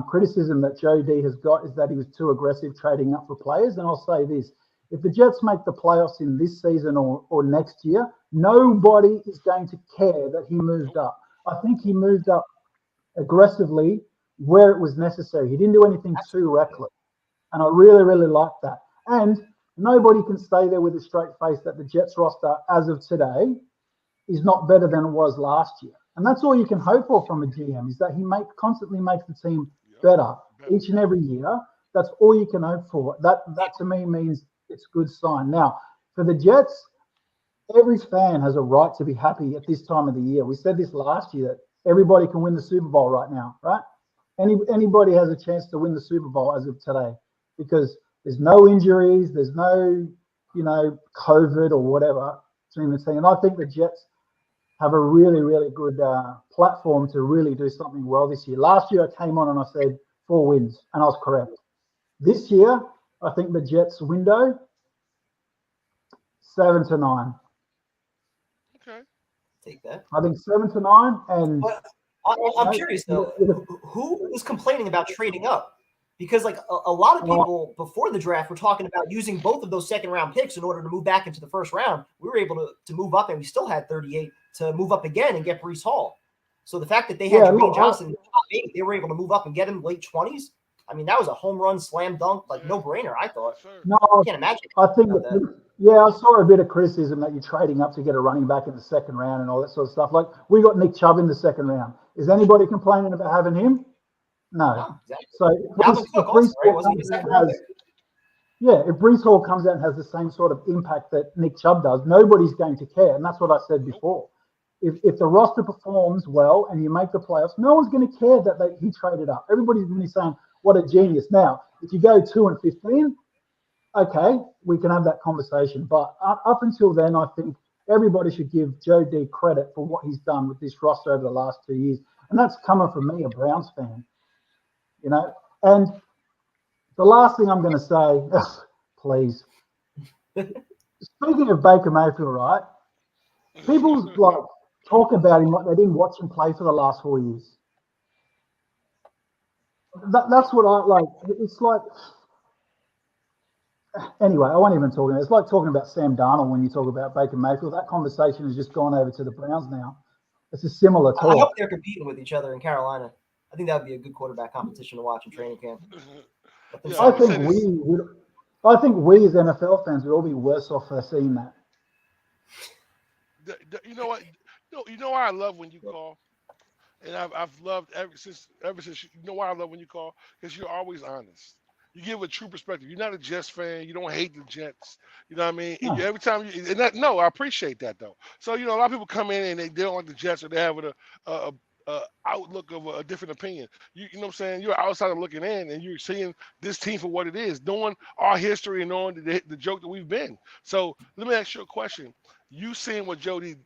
criticism that Joe D has got is that he was too aggressive trading up for players. And I'll say this: if the Jets make the playoffs in this season or next year, nobody is going to care that he moved up. I think he moved up aggressively where it was necessary. He didn't do anything too reckless. And I really, really like that. And nobody can stay there with a straight face that the Jets roster, as of today, is not better than it was last year. And that's all you can hope for from a GM, is that he constantly makes the team better each and every year. That's all you can hope for. That to me means it's a good sign. Now, for the Jets, every fan has a right to be happy at this time of the year. We said this last year, that everybody can win the Super Bowl right now, right? Anybody has a chance to win the Super Bowl as of today, because there's no injuries, there's no, COVID or whatever between the team. And I think the Jets have a really, really good platform to really do something well this year. Last year I came on and I said 4 wins, and I was correct. This year, I think the Jets' window, 7-9. Okay. Take that. I think 7-9, and I'm curious though, who was complaining about trading up? Because like a lot of people before the draft were talking about using both of those second-round picks in order to move back into the first round. We were able to move up, and we still had 38 to move up again and get Breece Hall. So the fact that they had Jermaine Johnson, they were able to move up and get him late 20s. I mean, that was a home run, slam dunk, like no-brainer, I thought. No, I can't imagine. I think I saw a bit of criticism that you're trading up to get a running back in the second round and all that sort of stuff. Like, we got Nick Chubb in the second round. Is anybody complaining about having him? No. Exactly. So if Breece Hall comes out and has the same sort of impact that Nick Chubb does, nobody's going to care. And that's what I said before. If the roster performs well and you make the playoffs, no one's going to care that he traded up. Everybody's going to be saying, what a genius. Now, if you go 2-15, okay, we can have that conversation. But up until then, I think everybody should give Joe D credit for what he's done with this roster over the last 2 years. And that's coming from me, a Browns fan. And the last thing I'm going to say, please. Speaking of Baker Mayfield, right? People talk about him like they didn't watch him play for the last 4 years. That's what I like. It's like, anyway, I won't even talk about it. It's like talking about Sam Darnold when you talk about Baker Mayfield. That conversation has just gone over to the Browns now. It's a similar talk. I hope they're competing with each other in Carolina. I think that would be a good quarterback competition to watch in training camp. I think we as NFL fans would all be worse off for seeing that. You know what? You know why I love when you call, and I've loved ever since. You know why I love when you call? Because you're always honest. You give a true perspective. You're not a Jets fan. You don't hate the Jets. You know what I mean? No. Every time I appreciate that though. So a lot of people come in and they don't like the Jets, or they have a outlook of a different opinion. You know what I'm saying? You're outside looking in, and you're seeing this team for what it is, knowing our history and knowing the joke that we've been. So let me ask you a question. You seen what Jody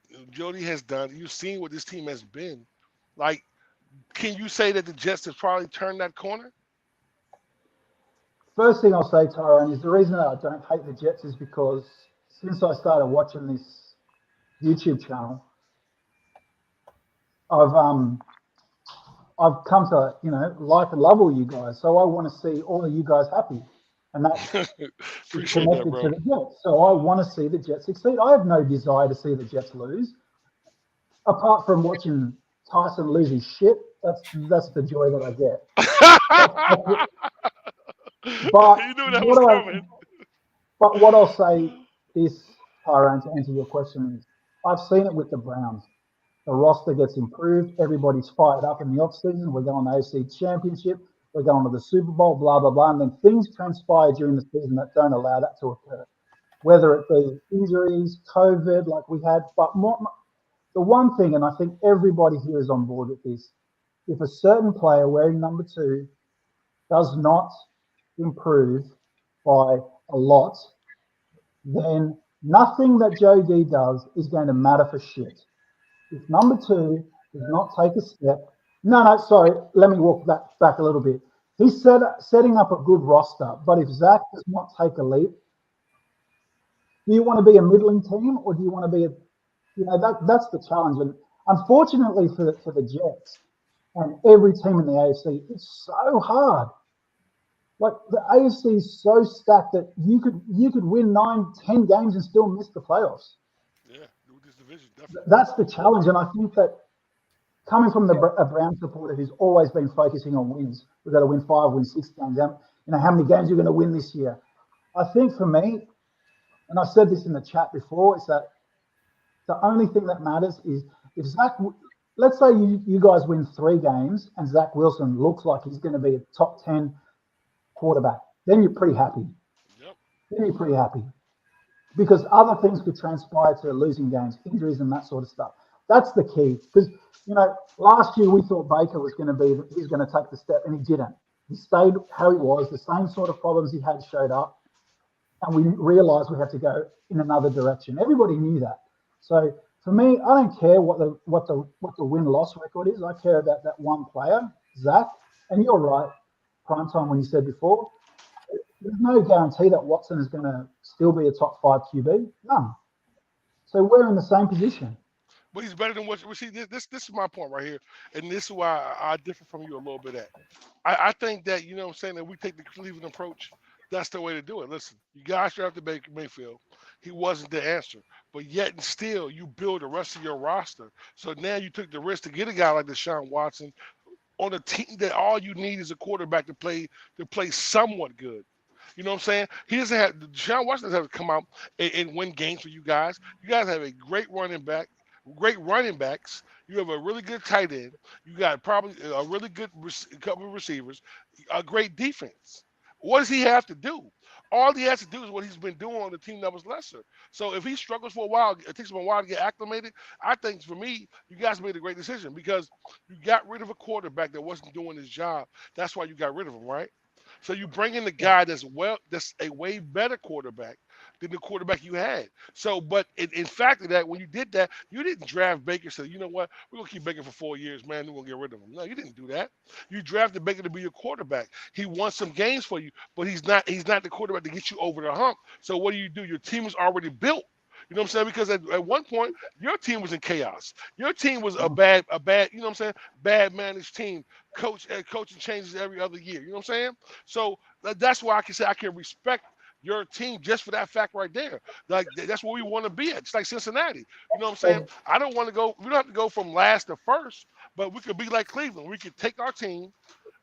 has done. You've seen what this team has been. Like, can you say that the Jets have probably turned that corner? First thing I'll say, Tyrone, is the reason that I don't hate the Jets is because since I started watching this YouTube channel, I've come to like and love all you guys. So I want to see all of you guys happy, and that is Appreciate that, connected bro. to the Jets. So I want to see the Jets succeed. I have no desire to see the Jets lose, apart from watching Tyson lose his shit. That's the joy that I get. But You knew that was coming. what I'll say is, Tyrone, to answer your question is, I've seen it with the Browns. The roster gets improved. Everybody's fired up in the offseason. We're going to the AFC Championship. We're going to the Super Bowl, blah, blah, blah. And then things transpire during the season that don't allow that to occur, whether it be injuries, COVID, like we had. But the one thing, and I think everybody here is on board with this, if a certain player wearing number 2 does not improve by a lot, then nothing that Joe D does is going to matter for shit. If number 2 does not take a step, sorry, let me walk that back a little bit. He's setting up a good roster, but if Zach does not take a leap, do you want to be a middling team or do you want to be that's the challenge. And unfortunately for the Jets and every team in the AFC, it's so hard. Like the AFC is so stacked that you could win 9-10 games and still miss the playoffs. Yeah, with this division, definitely. That's the challenge, and I think that coming from a Brown supporter who's always been focusing on wins, we've got to win 5, win 6 games. How many games you're going to win this year? I think for me, and I said this in the chat before, is that the only thing that matters is if Zach. Let's say you guys win 3 games and Zach Wilson looks like he's going to be a top 10 quarterback, then you're pretty happy. Yep. Then you're pretty happy. Because other things could transpire to losing games, injuries and that sort of stuff. That's the key. Because, last year we thought Baker was going to be, he's going to take the step, and he didn't. He stayed how he was. The same sort of problems he had showed up, and we realized we had to go in another direction. Everybody knew that. So for me, I don't care what the win-loss record is. I care about that one player, Zach. And you're right, Primetime, when you said before, there's no guarantee that Watson is going to still be a top 5 QB. None. So we're in the same position. But he's better than what we see. This is my point right here, and this is why I differ from you a little bit. I think that what I'm saying, that we take the Cleveland approach. That's the way to do it. Listen, you guys drafted Baker Mayfield. He wasn't the answer, but yet and still you build the rest of your roster. So now you took the risk to get a guy like Deshaun Watson on a team that all you need is a quarterback to play somewhat good. You know what I'm saying? He doesn't have Deshaun Watson doesn't have to come out and win games for you guys. You guys have a great running backs. You have a really good tight end. You got probably a really good couple of receivers, a great defense. What does he have to do? All he has to do is what he's been doing on the team that was lesser. So if he struggles for a while, it takes him a while to get acclimated. I think for me, you guys made a great decision because you got rid of a quarterback that wasn't doing his job. That's why you got rid of him, right? So you bring in the guy that's a way better quarterback than the quarterback you had. So, but in fact of that, when you did that, you didn't draft Baker. So you know what? We're gonna keep Baker for 4 years, man. We're gonna get rid of him. No, you didn't do that. You drafted Baker to be your quarterback. He won some games for you, but he's not the quarterback to get you over the hump. So what do? Your team is already built. You know what I'm saying? Because at one point, your team was in chaos. Your team was a bad, you know what I'm saying? Bad managed team. Coaching changes every other year. You know what I'm saying? So that's why I can say I can respect your team just for that fact right there. Like that's where we want to be at. It's like Cincinnati. You know what I'm saying? I don't want to go. We don't have to go from last to first, but we could be like Cleveland. We could take our team.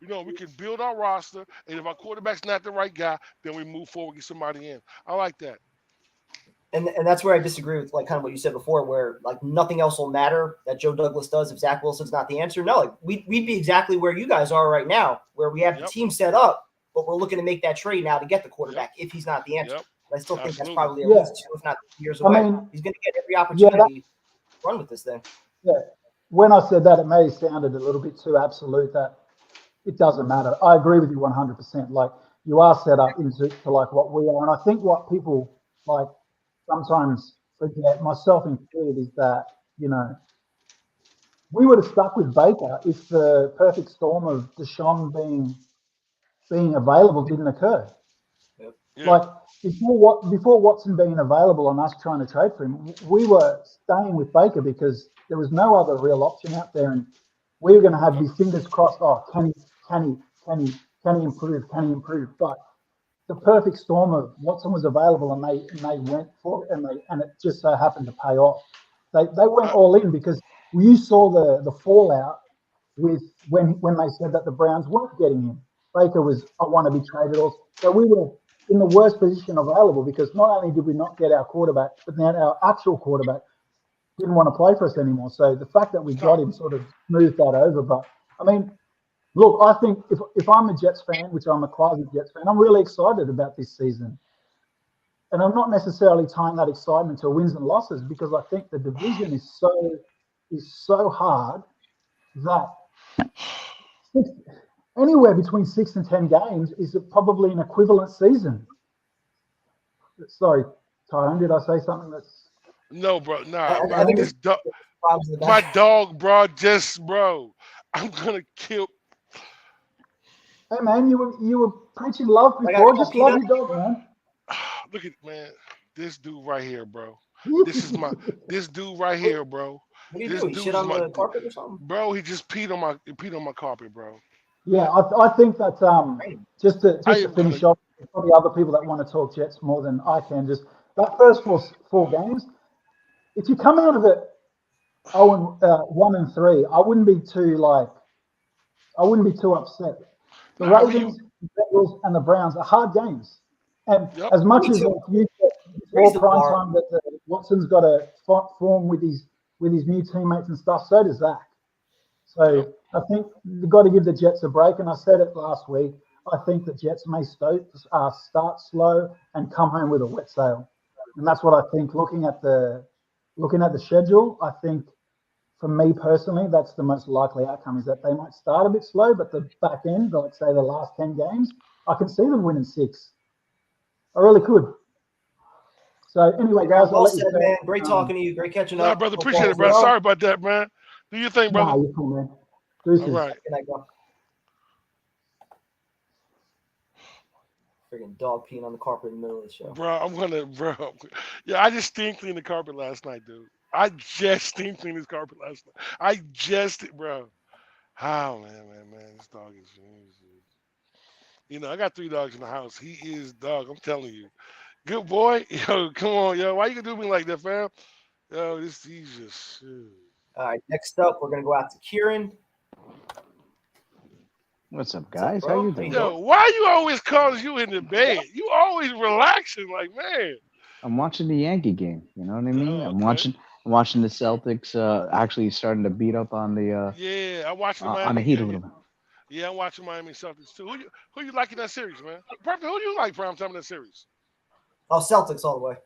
We can build our roster, and if our quarterback's not the right guy, then we move forward, get somebody in. I like that. And that's where I disagree with kind of what you said before, where nothing else will matter that Joe Douglas does if Zach Wilson's not the answer. No, we'd be exactly where you guys are right now, where we have the team set up, but we're looking to make that trade now to get the quarterback if he's not the answer. I still think that's probably at least 2, if not 3 years away. He's going to get every opportunity to run with this thing. Yeah. when I said that, it may have sounded a little bit too absolute that it doesn't matter. I agree with you 100%. Like, you are set up into like what we are. And I think what people like sometimes forget, myself included, is that, we would have stuck with Baker if the perfect storm of Deshaun being available didn't occur. Yeah. Like, before Watson being available and us trying to trade for him, we were staying with Baker because there was no other real option out there, and we were going to have be fingers crossed. Oh, can he improve? Can he improve? But the perfect storm of Watson was available, and they went for it, and it just so happened to pay off. They went all in because you saw the fallout with when they said that the Browns weren't getting him. Baker was, I want to be traded. Also, so we were in the worst position available because not only did we not get our quarterback, but then our actual quarterback didn't want to play for us anymore. So the fact that we got him sort of smoothed that over. But I mean, look, I think if I'm a Jets fan, which I'm a quasi Jets fan, I'm really excited about this season. And I'm not necessarily tying that excitement to wins and losses because I think the division is so hard that anywhere between 6 and 10 games is probably an equivalent season. Sorry, Tyrone, did I say something that's... No, bro. Nah, I think this dog, my dog, bro, bro, I'm going to kill... Hey, man, you were preaching love before. Just love your dog, man. Look at, man, this dude right here, bro. This dude right here, bro. What do you do? You shit on the carpet or something? Bro, he just peed on my carpet, bro. Yeah, I think that just to finish off, there's probably other people that want to talk Jets more than I can. Just that first four games, if you come out of it 1-3, I wouldn't be too upset. The Ravens, the Bengals, and the Browns are hard games, and as much as you before prime time that Watson's got to form with his new teammates and stuff, so does Zach. So I think you've got to give the Jets a break, and I said it last week. I think the Jets may start slow and come home with a wet sail, and that's what I think. Looking at the schedule, I think for me personally, that's the most likely outcome, is that they might start a bit slow, but the back end, like say the last 10 games, I can see them winning 6. I really could. So anyway, guys, well said, man. Great talking to you. Great catching up. Brother, appreciate it, bro. Sorry about that, man. Do your thing, brother. Nah, you're cool, man. Deuces. All right. Freaking dog peeing on the carpet in the middle of the show. Bro. Yeah, I just steam cleaned the carpet last night, dude. I just steam cleaned this carpet last night. Bro. Oh, man. This dog is... I got 3 dogs in the house. He is dog. I'm telling you. Good boy. Yo, come on, yo. Why you gonna do me like that, fam? Yo, he's just... All right, next up, we're going to go out to Kieran. What's up, guys? How you doing? Yo, why you always calling you in the bed? You always relaxing, like, man. I'm watching the Yankee game. You know what I mean? I'm watching the Celtics actually starting to beat up on the I'm watching on the Heat a little bit. Yeah, I'm watching Miami Celtics too. Who you like in that series, man? Perfect. Who do you like prime time in that series? Oh, Celtics all the way.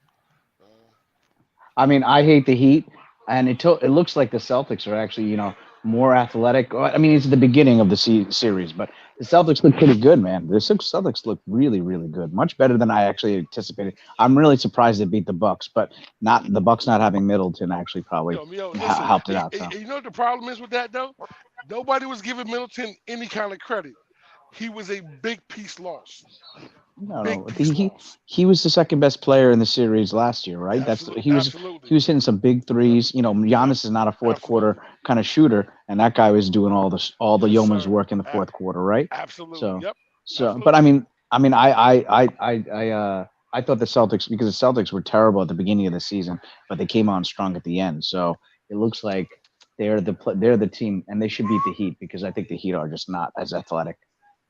I mean, I hate the Heat, and it looks like the Celtics are actually, more athletic. I mean, it's the beginning of the series, but the Celtics look pretty good, man. The Celtics look really, really good, much better than I actually anticipated. I'm really surprised they beat the Bucks, but the Bucks not having Middleton actually probably helped it out. So. You know what the problem is with that, though? Nobody was giving Middleton any kind of credit. He was a big piece loss. No. He was the second best player in the series last year, right? He was hitting some big threes. Giannis is not a fourth quarter kind of shooter, and that guy was doing all the yeoman's work in the fourth quarter, right? Absolutely. But I thought the Celtics, because the Celtics were terrible at the beginning of the season, but they came on strong at the end. So it looks like they're the team, and they should beat the Heat, because I think the Heat are just not as athletic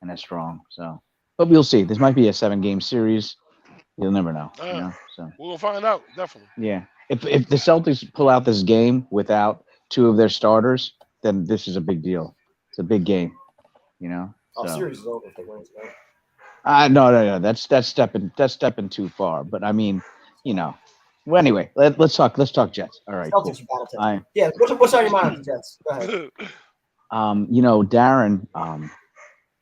and as strong. So. But we'll see. This might be a 7-game series. You'll never know. So we'll find out, definitely. Yeah. If the Celtics pull out this game without 2 of their starters, then this is a big deal. It's a big game. Series is over if they win tonight. No. That's stepping too far. But I mean, Well, anyway, let's talk Jets. All right, cool. Celtics are battle tested. I Yeah, what's on your mind with the Jets? Go ahead.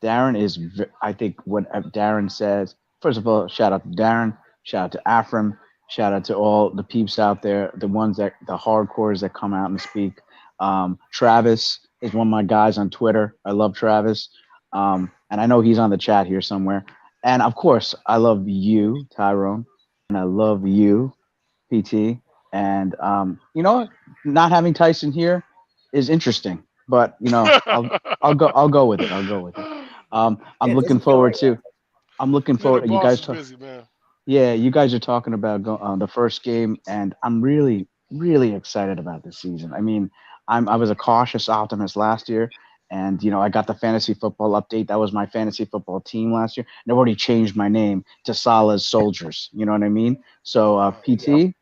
Darren is. I think what Darren says. First of all, shout out to Darren. Shout out to Afram. Shout out to all the peeps out there, the ones the hardcores that come out and speak. Travis is one of my guys on Twitter. I love Travis, and I know he's on the chat here somewhere. And of course, I love you, Tyrone, and I love you, PT. And not having Tyson here is interesting, but I'll go with it. I'll go with it. I'm looking forward to. I'm looking Yeah, the forward. You boss guys is talk. busy, man. Yeah, you guys are talking about the first game, and I'm really, really excited about this season. I mean, I was a cautious optimist last year, and I got the fantasy football update. That was my fantasy football team last year, and I've already changed my name to Salah's Soldiers. You know what I mean? So, PT,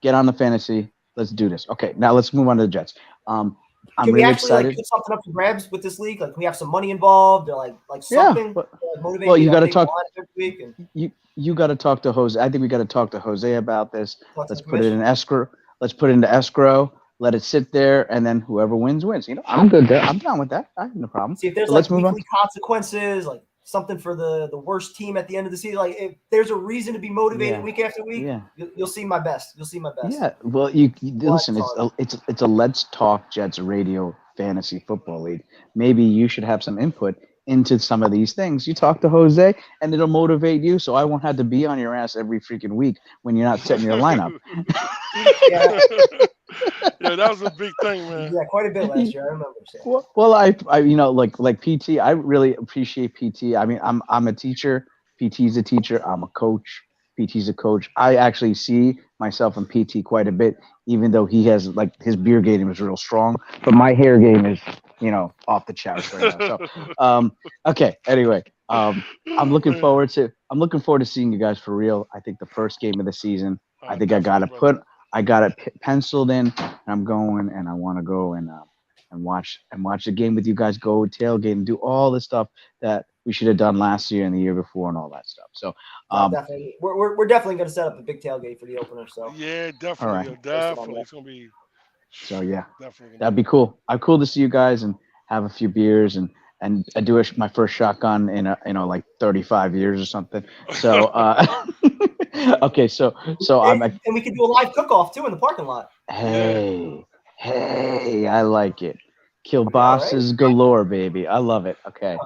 get on the fantasy. Let's do this. Okay, now let's move on to the Jets. I'm Can we really actually excited. put something up for grabs with this league? Like, can we have some money involved or like Yeah, something but, to motivate well, me you to got to update my talk. lineup every week and You got to talk to Jose. I think we got to talk to Jose about this. talk to Let's the put it in commission? escrow. Let's put it into escrow. Let it sit there, and then whoever wins wins. I'm good there. I'm down with that. I have no problem. See if there's But like let's move on. weekly consequences, like something for the worst team at the end of the season. Like if there's a reason to be motivated Yeah. week after week, Yeah. you'll see my best. You'll see my best. Yeah. Well, you listen. Well, It's a Let's Talk Jets radio fantasy football league. Maybe you should have some input into some of these things. You talk to Jose, and it'll motivate you. So I won't have to be on your ass every freaking week when you're not setting your lineup. Yeah. Yeah, that was a big thing, man. Yeah, quite a bit last year. I remember. So. Well, I like PT. I really appreciate PT. I mean, I'm a teacher. PT's a teacher. I'm a coach. PT's a coach. I actually see myself in PT quite a bit, even though he has like his beer game is real strong, but my hair game is off the charts right now. So, okay. Anyway, I'm looking forward to seeing you guys for real. I think the first game of the season. I think I got it penciled in. And I'm going, and I want to go and watch the game with you guys. Go tailgate and do all the stuff that we should have done last year and the year before and all that stuff. So, definitely, we're definitely going to set up a big tailgate for the opener. So yeah, definitely, right. definitely, it's gonna be. So yeah, definitely that'd be cool. I'm cool to see you guys and have a few beers and I do my first shotgun in like 35 years or something. So okay, so I'm and we can do a live cook-off too in the parking lot. Hey, I like it. Kielbasa's galore, baby. I love it. Okay.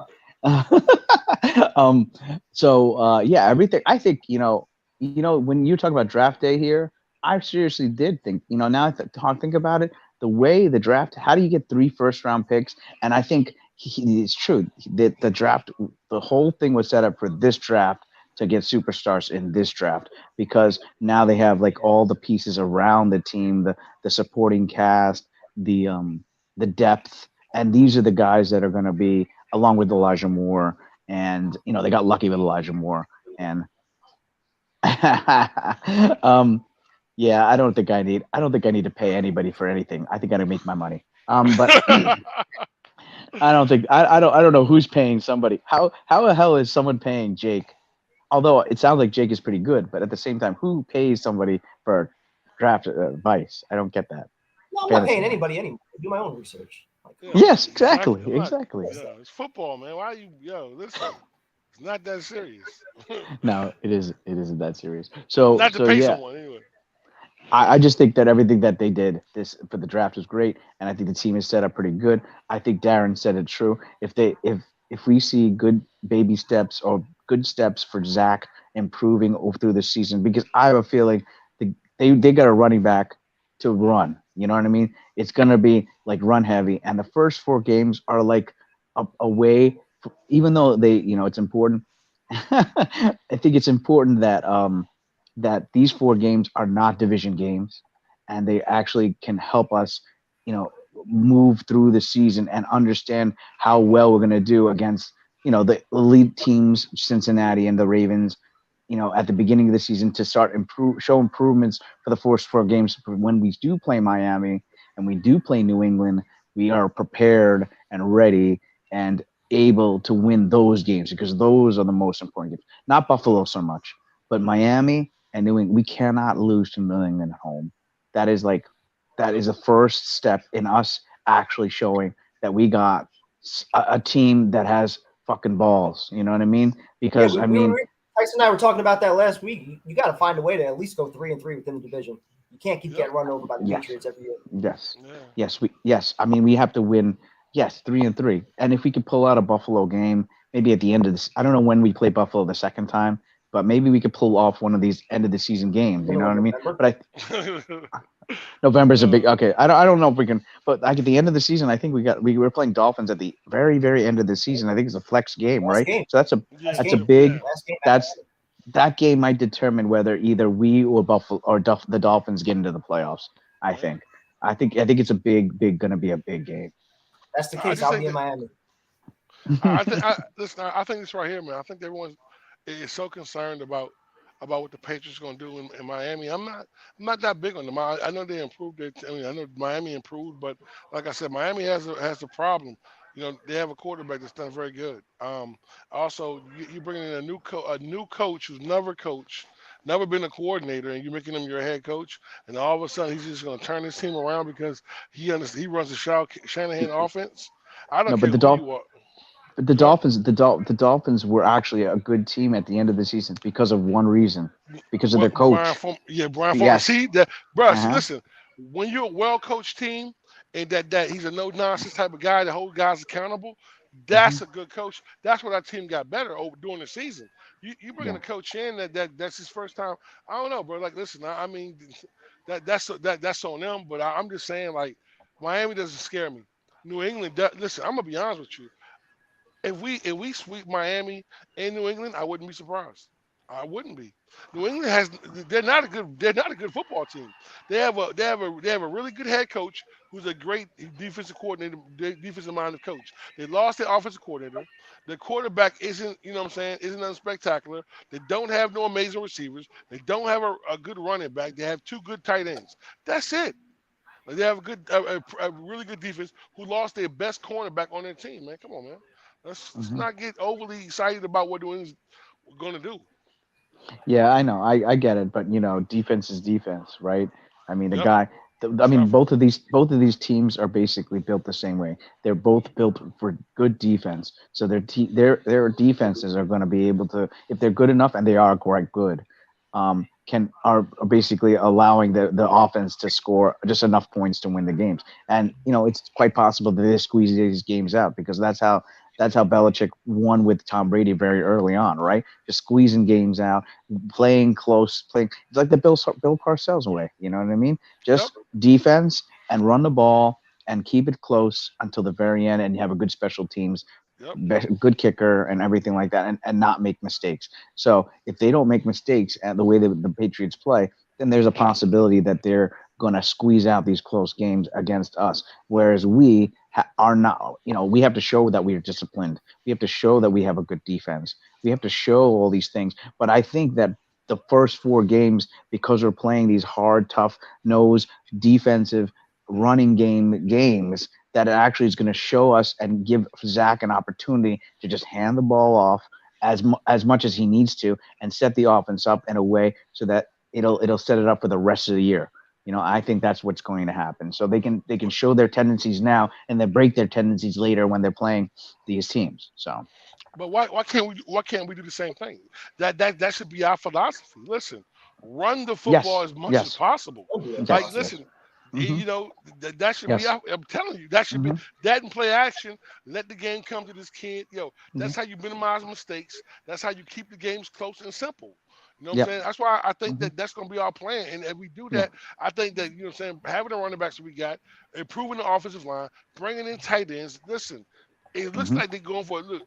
Yeah, everything. I think when you talk about draft day here, I seriously did think now I think about it, the way the draft. How do you get 3 first-round picks? And I think it's true that the draft, the whole thing was set up for this draft to get superstars in this draft because now they have like all the pieces around the team, the supporting cast, the depth, and these are the guys that are going to be along with Elijah Moore, and they got lucky with Elijah Moore, and yeah, I don't think I need to pay anybody for anything. I think I gotta make my money. But I don't think I don't know who's paying somebody. How the hell is someone paying Jake? Although it sounds like Jake is pretty good, but at the same time, who pays somebody for draft advice? I don't get that. Well, I'm not paying anybody anymore. I do my own research. Yeah, yes, exactly. Yeah, it's football, man. Why listen? It's not that serious. No, it isn't that serious. So not to pay yeah. someone anyway. I just think that everything that they did this for the draft was great, and I think the team is set up pretty good. I think Darren said it true. If we see good baby steps or good steps for Zach improving through the season, because I have a feeling they got a running back to run. You know what I mean? It's gonna be like run heavy, and the first 4 games are like a way. Even though it's important. I think it's important that these 4 games are not division games, and they actually can help us, move through the season and understand how well we're going to do against, the elite teams, Cincinnati and the Ravens, at the beginning of the season to start show improvements for the first 4 games. When we do play Miami and we do play New England, we are prepared and ready and able to win those games because those are the most important games. Not Buffalo so much, but Miami and we cannot lose to New England at home. That is a first step in us actually showing that we got a team that has fucking balls. You know what I mean? Because I mean, Tyson and I were talking about that last week. You got to find a way to at least go 3-3 within the division. You can't keep getting run over by the Patriots every year. Yes. I mean, we have to win. Yes, 3-3, and if we could pull out a Buffalo game, maybe at the end of this, I don't know when we play Buffalo the second time, but maybe we could pull off one of these end of the season games. You know what I mean? But November's a big okay. I don't know if we can, but like at the end of the season, I think we were playing Dolphins at the very end of the season. I think it's a flex game, right? So that's a big that game might determine whether either we or Buffalo or the Dolphins get into the playoffs. I think it's gonna be a big game. That's the case. I'll be in Miami. Listen. I think this right here, man. I think everyone is so concerned about what the Patriots are going to do in Miami. I'm not that big on them. I know they improved. I know Miami improved, but like I said, Miami has a problem. They have a quarterback that's done very good. Also, you bring in a new coach who's never coached, never been a coordinator, and you're making him your head coach, and all of a sudden he's just going to turn his team around because he runs the Shanahan offense. I don't care who you are. But the Dolphins were actually a good team at the end of the season because of one reason, because of their coach. Brian Fulmer. Yes. See that, bro. See, listen, when you're a well-coached team and that he's a no-nonsense type of guy that holds guys accountable, that's a good coach. That's what our team got better over during the season. You bringing a coach in that's his first time. I don't know, bro. Like, listen, I mean, that's on them. But I'm just saying, like, Miami doesn't scare me. New England, listen, I'm gonna be honest with you. If we sweep Miami and New England, I wouldn't be surprised. I wouldn't be. New England they're not a good football team. They have a really good head coach who's a great defensive coordinator, defensive minded coach. They lost their offensive coordinator. The quarterback isn't, you know what I'm saying, isn't unspectacular. They don't have no amazing receivers. They don't have a good running back. They have two good tight ends. That's it. Like, they have a really good defense who lost their best cornerback on their team, man. Come on, man. Let's not get overly excited about what we're going to do. Yeah, I know. I get it, but defense is defense, right? I mean, both of these teams are basically built the same way. They're both built for good defense. So their defenses are going to be able to, if they're good enough, and they are quite good, are basically allowing the offense to score just enough points to win the games. And it's quite possible that they squeeze these games out, because that's how Belichick won with Tom Brady very early on, right? Just squeezing games out, playing close, playing. It's like the Bill Parcells way. You know what I mean? Just defense and run the ball and keep it close until the very end, and you have a good special teams, good kicker, and everything like that, and not make mistakes. So if they don't make mistakes at the way that the Patriots play, then there's a possibility that they're going to squeeze out these close games against us. Whereas we are not, we have to show that we are disciplined. We have to show that we have a good defense. We have to show all these things. But I think that the first 4 games, because we're playing these hard, tough nose, defensive, running games, that it actually is going to show us and give Zach an opportunity to just hand the ball off as much as he needs to, and set the offense up in a way so that it'll set it up for the rest of the year. I think that's what's going to happen. So they can show their tendencies now, and then break their tendencies later when they're playing these teams. So, but why can't we do the same thing? That should be our philosophy. Listen, run the football as much as possible. Like, listen, that should be. I'm telling you, that should be that, and play action. Let the game come to this kid. That's how you minimize mistakes. That's how you keep the games close and simple. You know what I'm saying? That's why I think that's going to be our plan. And if we do that, I think that, having the running backs that we got, improving the offensive line, bringing in tight ends. Listen, it looks like they're going for it. Look,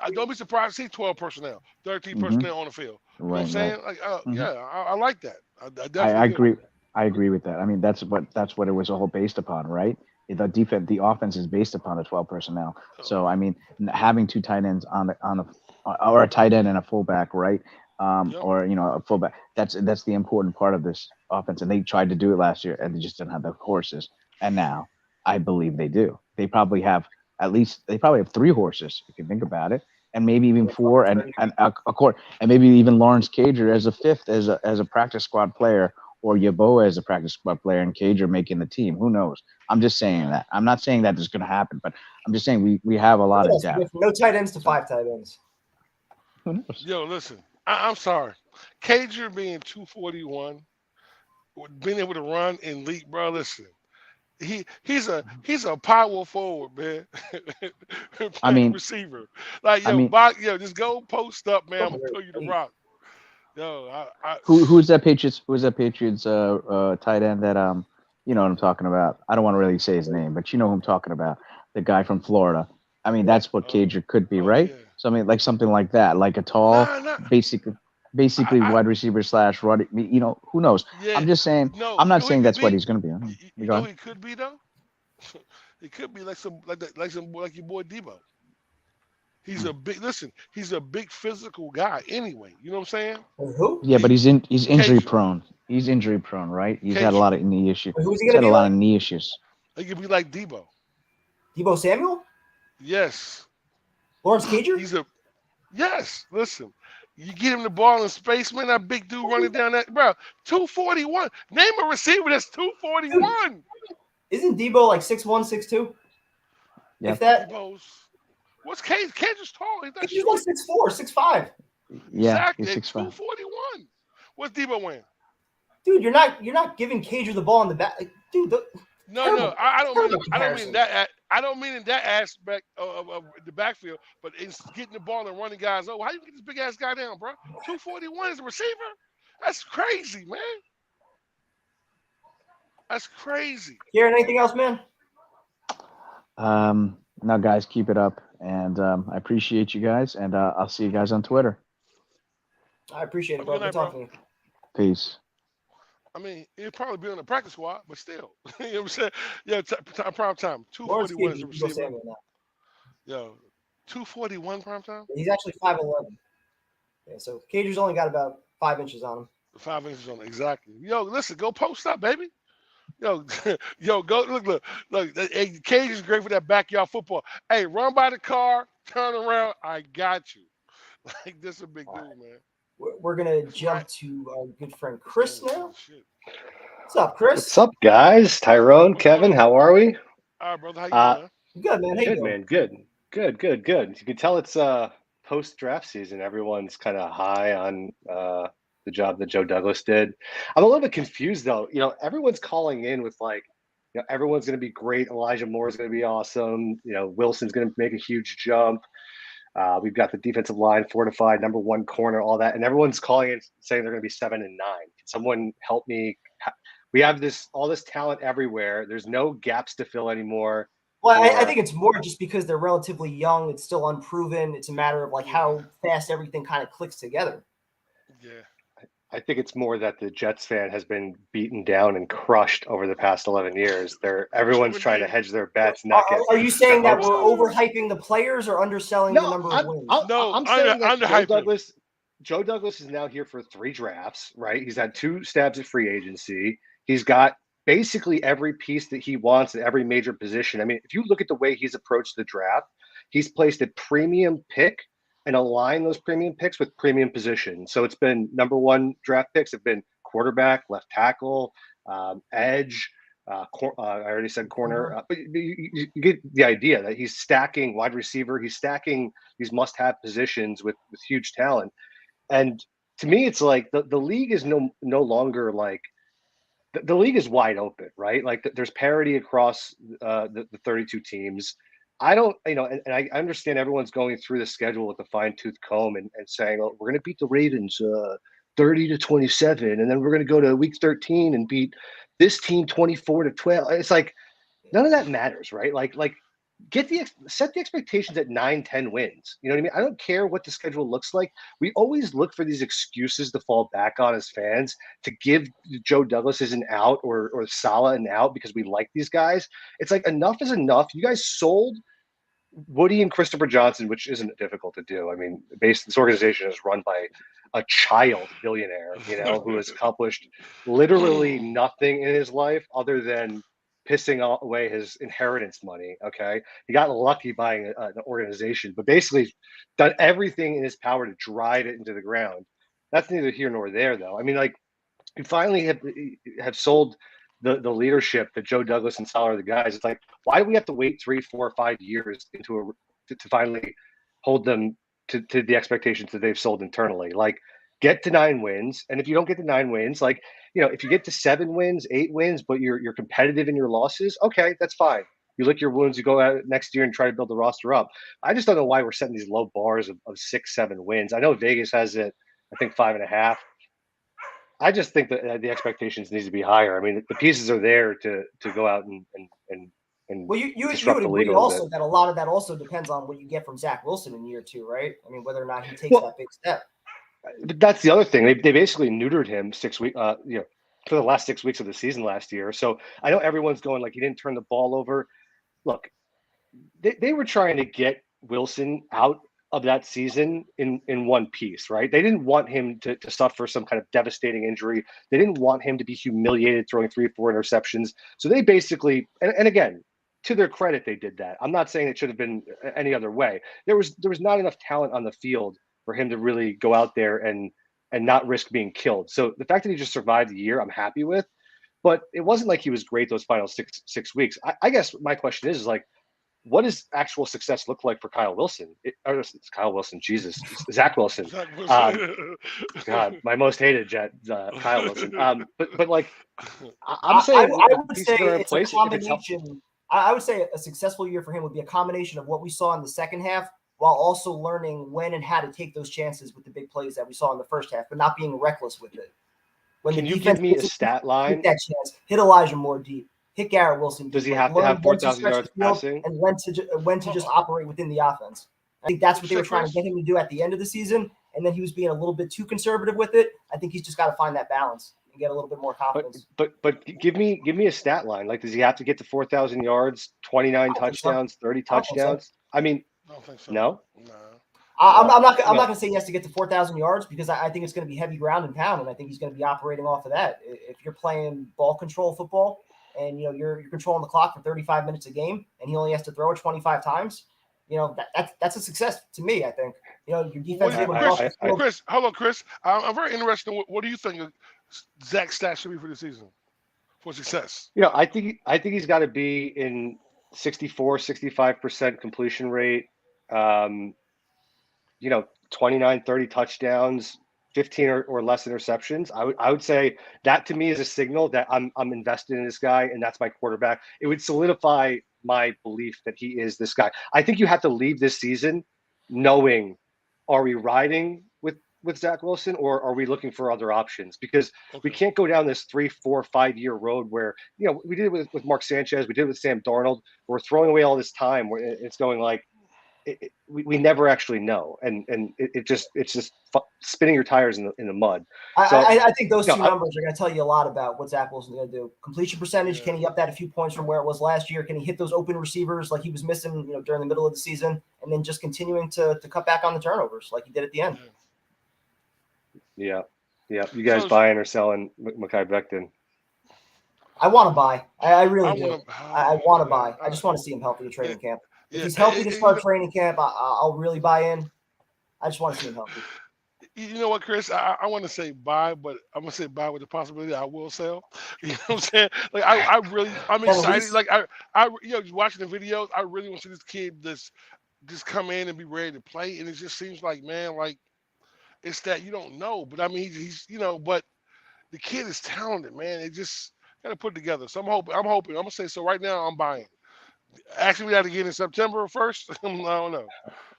I don't be surprised to see 12 personnel, 13 personnel on the field. You know what I'm saying? Like, I like that. I definitely agree. I agree with that. I mean, that's what it was all based upon, right? The offense is based upon the 12 personnel. So I mean, having 2 tight ends or a tight end and a fullback, right? Or a fullback. That's the important part of this offense. And they tried to do it last year, and they just didn't have the horses. And now I believe they do. They probably have 3 horses, if you think about it. and maybe even 4, and maybe even Lawrence Cager as a 5th as a practice squad player, or Yeboah as a practice squad player, and Cager making the team. Who knows? I'm just saying that. I'm not saying that this is going to happen, but I'm just saying we have a lot of depth. No tight ends to 5 tight ends. Who knows? Yo, listen, I'm sorry. Cager being 241, being able to run and leap, bro. Listen, he's a power forward, man. I mean, receiver. Like just go post up, man. I'm gonna throw you the rock. Yo, who's that Patriots? Who's that Patriots tight end that you know what I'm talking about? I don't want to really say his name, but you know who I'm talking about. The guy from Florida. I mean, that's what Cager could be, right? Yeah. So I mean, like something like that, like a tall, basically wide receiver / run. You know, who knows? Yeah, I'm just saying. I'm not saying that's what he's going to be. You know, he could be though. It could be like your boy Debo. He's a big he's a big physical guy anyway. You know what I'm saying? Who? Yeah, but he's injury prone. He's injury prone, right? He's had a lot of knee issues. Who's he He's gonna had be a lot like? of knee issues. He could be like Debo. Debo Samuel? Yes. Lawrence Cager? Yes. Listen, you get him the ball in space, man. That big dude running down that, bro. 241. Name a receiver that's 241. Isn't Debo like 6'1", 6'2"? Yeah. If that. Debo's. What's Cage? Cage is tall. He's like 6'4", 6'5". Yeah, exactly. He's 6'5". 241. What's Debo wearing? Dude, you're not giving Cager the ball in the back, dude. No. I don't mean in that aspect of the backfield, but it's getting the ball and running guys over. How you get this big ass guy down, bro? 241 as a receiver? That's crazy, man. That's crazy. Kieran, anything else, man? No, guys, keep it up, and I appreciate you guys, and I'll see you guys on Twitter. I appreciate it, bro. Good talking to you. Peace. I mean, he'd probably be on the practice squad, but still. You know what I'm saying? Yeah, prime time. 241 is a receiver. Yo, 241 prime time? He's actually 5'11". Yeah, so Cager's only got about 5 inches on him. 5 inches on him, exactly. Yo, listen, go post up, baby. Yo, go look. Hey, Cage is great for that backyard football. Hey, run by the car, turn around. I got you. Like this is a big dude, man. We're gonna jump to our good friend Chris now. What's up, Chris? What's up, guys? Tyrone, Kevin, how are we? All right, brother. How you doing? Good, man. How you doing? Man. Good. You can tell it's post-draft season. Everyone's kind of high on the job that Joe Douglas did. I'm a little bit confused though. You know, everyone's calling in with like, you know, everyone's going to be great. Elijah Moore's going to be awesome. You know, Wilson's going to make a huge jump. We've got the defensive line fortified, number 1 corner, all that, and everyone's calling in saying they're going to be 7 and 9. Can someone help me? We have all this talent everywhere. There's no gaps to fill anymore. Well, I think it's more just because they're relatively young. It's still unproven. It's a matter of like how fast everything kind of clicks together. Yeah. I think it's more that the Jets fan has been beaten down and crushed over the past 11 years. Everyone's trying to hedge their bets. Are you saying that we're overhyping the players or underselling the number of wins? I'm saying that Joe Douglas is now here for 3 drafts, right? He's had 2 stabs at free agency. He's got basically every piece that he wants at every major position. I mean, if you look at the way he's approached the draft, he's placed a premium pick and aligned those premium picks with premium positions. So it's been number 1 draft picks have been quarterback, left tackle, edge. I already said corner, but you get the idea that he's stacking wide receiver. He's stacking these must-have positions with huge talent. And to me, it's like the league is no longer like the league is wide open, right? Like there's parity across the 32 teams. I don't, and I understand everyone's going through the schedule with a fine-tooth comb and saying, oh, we're going to beat the Ravens 30-27, and then we're going to go to week 13 and beat this team 24-12. It's like none of that matters, right? Like set the expectations at 9-10 wins. You know what I mean? I don't care what the schedule looks like. We always look for these excuses to fall back on as fans to give Joe Douglas an out or Saleh an out because we like these guys. It's like enough is enough. You guys sold Woody and Christopher Johnson, which isn't difficult to do. I mean, this organization is run by a child billionaire, who has accomplished literally nothing in his life other than pissing away his inheritance money. Okay, he got lucky buying an organization, but basically done everything in his power to drive it into the ground. That's neither here nor there, though. I mean, like, you finally have sold the leadership that Joe Douglas and Sal are the guys. It's like, why do we have to wait 3, 4, 5 years to finally hold them to the expectations that they've sold internally? Like, get to 9 wins, and if you don't get to 9 wins, like, if you get to 7 wins, 8 wins, but you're competitive in your losses, okay, that's fine. You lick your wounds, you go out next year and try to build the roster up. I just don't know why we're setting these low bars of 6, 7 wins. I know Vegas has it, I think 5.5. I just think that the expectations need to be higher. I mean, the pieces are there to go out and well, you disrupt would the league agree a little also bit. that a lot of that also depends on what you get from Zach Wilson in year 2, right? I mean, whether or not he takes that big step. But that's the other thing. They basically neutered him 6 weeks, for the last 6 weeks of the season last year. So I know everyone's going like he didn't turn the ball over. Look, they were trying to get Wilson out of that season in one piece, right? They didn't want him to suffer some kind of devastating injury. They didn't want him to be humiliated throwing 3 or 4 interceptions. So they basically, and again, to their credit, they did that. I'm not saying it should have been any other way. There was not enough talent on the field for him to really go out there and not risk being killed. So the fact that he just survived the year, I'm happy with. But it wasn't like he was great those final six weeks. I guess my question is like, what does actual success look like for Kyle Wilson? Kyle Wilson, Jesus, Zach Wilson. God, my most hated Jet, Kyle Wilson. But like, I'm saying I would say it's a combination. I would say a successful year for him would be a combination of what we saw in the second half, while also learning when and how to take those chances with the big plays that we saw in the first half, but not being reckless with it. When Can you give me a stat line? Take that chance. Hit Elijah Moore deep. Hit Garrett Wilson deep. Does he have to have 4,000 yards passing? And when to just operate within the offense. I think that's what they were trying to get him to do at the end of the season, and then he was being a little bit too conservative with it. I think he's just got to find that balance and get a little bit more confidence. But give me a stat line. Like, does he have to get to 4,000 yards, 29 touchdowns, 30 touchdowns? I mean, I don't think so. No. I'm not going to say he has to get to 4,000 yards because I think it's going to be heavy ground and pound, and I think he's going to be operating off of that. If you're playing ball control football and you're controlling the clock for 35 minutes a game, and he only has to throw it 25 times, that's a success to me. I think your defense. Chris, hello, Chris. I'm very interested. What do you think Zach's stats should be for the season for success? I think he's got to be in 65% completion rate. 29, 30 touchdowns, 15 or less interceptions. I would say that to me is a signal that I'm invested in this guy, and that's my quarterback. It would solidify my belief that he is this guy. I think you have to leave this season knowing, are we riding with Zach Wilson, or are we looking for other options? Because we can't go down this 3, 4, 5 year road where, we did it with Mark Sanchez, we did it with Sam Darnold. We're throwing away all this time where it's going like, we never actually know, and it's just spinning your tires in the mud. So, I think those two numbers are going to tell you a lot about what Zach Wilson's going to do. Completion percentage, can he up that a few points from where it was last year? Can he hit those open receivers like he was missing, during the middle of the season, and then just continuing to cut back on the turnovers like he did at the end? Yeah. You guys buying or selling Mekhi Becton? I want to buy. I really do. I want to buy. I just want to see him healthy in training camp. If he's healthy to start training camp, I'll really buy in. I just want to see him healthy. You know what, Chris? I want to say buy, but I'm gonna say buy with the possibility I will sell. You know what I'm saying? Like I'm excited. Like I just watching the videos, I really want to see this kid just come in and be ready to play. And it just seems like, man, like it's that you don't know. But I mean, he's but the kid is talented, man. It just gotta put it together. So I'm hoping. I'm gonna say so right now. I'm buying. Actually, we got to get in September 1st. I don't know.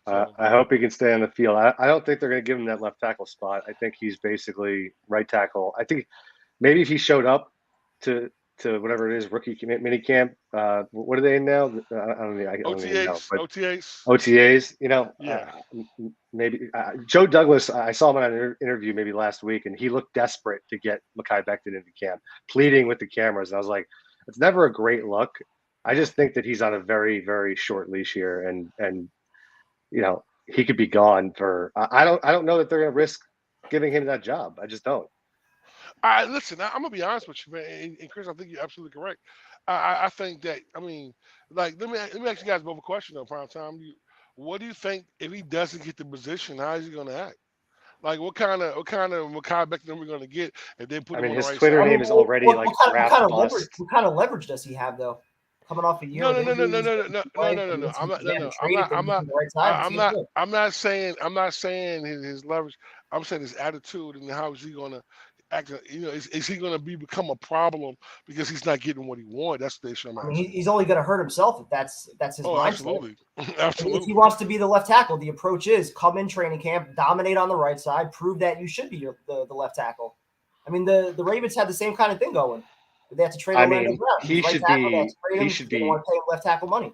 I hope he can stay on the field. I don't think they're going to give him that left tackle spot. I think he's basically right tackle. I think maybe if he showed up to whatever it is, rookie mini camp. What are they in now? I don't even know. But OTAs. Yeah. Maybe Joe Douglas. I saw him on an interview maybe last week, and he looked desperate to get Mekhi Becton into camp, pleading with the cameras. And I was like, it's never a great look. I just think that he's on a very, very short leash here, and he could be gone for. I don't know that they're going to risk giving him that job. I just don't. Listen, I'm gonna be honest with you, man, and Chris, I think you're absolutely correct. I think that like let me ask you guys both a question though, prime time. What do you think if he doesn't get the position? How is he going to act? Like what kind of Mekhi Becton are we going to get if they put I him mean, on the his right Twitter side? name is already like draft bust. What kind of leverage does he have though? Coming off a year No, of no, no, no, no, injuries, no, no, no, no, no, no. I'm not. No, no. I'm not. I'm not. the right side. I'm not. I'm not saying. I'm not saying his leverage. I'm saying his attitude and how is he gonna act. Is he gonna become a problem because he's not getting what he wanted? That's the issue I'm asking. He's only gonna hurt himself if that's his mindset. Absolutely, absolutely. If he wants to be the left tackle, the approach is come in training camp, dominate on the right side, prove that you should be the left tackle. I mean, the Ravens had the same kind of thing going. They have to trade Orlando Brown. He should be want to pay him left tackle money.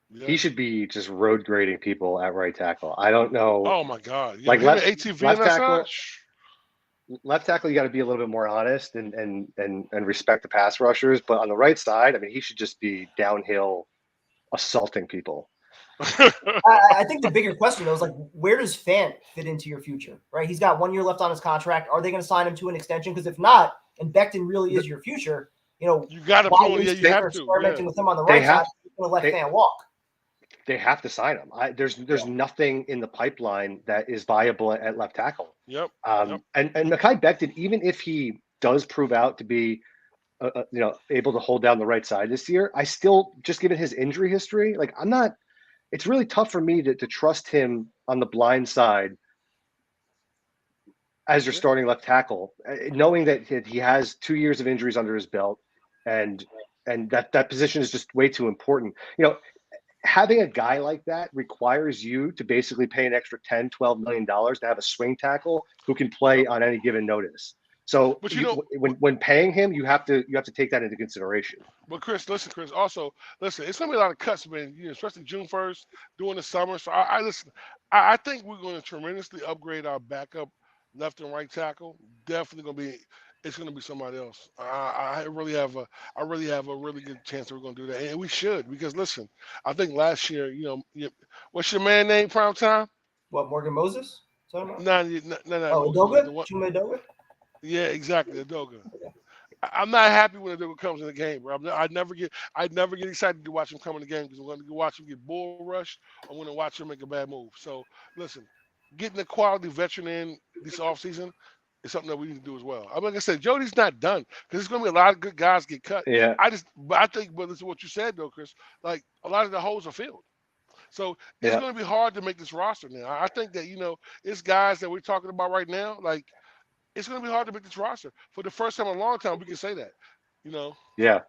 Yeah. He should be just road grading people at right tackle. I don't know. Oh my God! Like left tackle. Side? Left tackle, you got to be a little bit more honest and respect the pass rushers. But on the right side, I mean, he should just be downhill assaulting people. I think the bigger question though is like, where does Fant fit into your future? Right? He's got 1 year left on his contract. Are they going to sign him to an extension? Because if not, and Becton really is your future, you got to pull. Yeah, you have to. Experimenting with him on the right side, you're going to let Fant walk. They have to sign him. There's nothing in the pipeline that is viable at left tackle. Yep. And Mekhi Becton, even if he does prove out to be, able to hold down the right side this year, I still, just given his injury history, like I'm not. It's really tough for me to trust him on the blind side as your starting left tackle, knowing that he has 2 years of injuries under his belt, and that position is just way too important. Having a guy like that requires you to basically pay an extra $10-12 million to have a swing tackle who can play on any given notice. So, but when paying him, you have to take that into consideration. But Chris, listen. Also, listen. It's gonna be a lot of cuts, man. Especially June 1st, during the summer. So I listen. I think we're going to tremendously upgrade our backup left and right tackle. Definitely gonna be. It's going to be somebody else. I really have a really good chance that we're going to do that, and we should, because listen, I think last year, what's your man name? Prime time? What, Morgan Moses? No. Oh, Adoga? Chume Adoga? Yeah, exactly, Adoga. I'm not happy when Adoga comes in the game, bro. I never get excited to watch him come in the game because I'm going to watch him get bull rushed. I'm going to watch him make a bad move. So listen, getting a quality veteran in this offseason is something that we need to do as well. Like I said, Jody's not done because there's going to be a lot of good guys get cut. Yeah. I think, but this is what you said though, Chris. Like a lot of the holes are filled, so it's going to be hard to make this roster now. I think that it's guys that we're talking about right now. Like it's going to be hard to make this roster for the first time in a long time. We can say that, Yeah.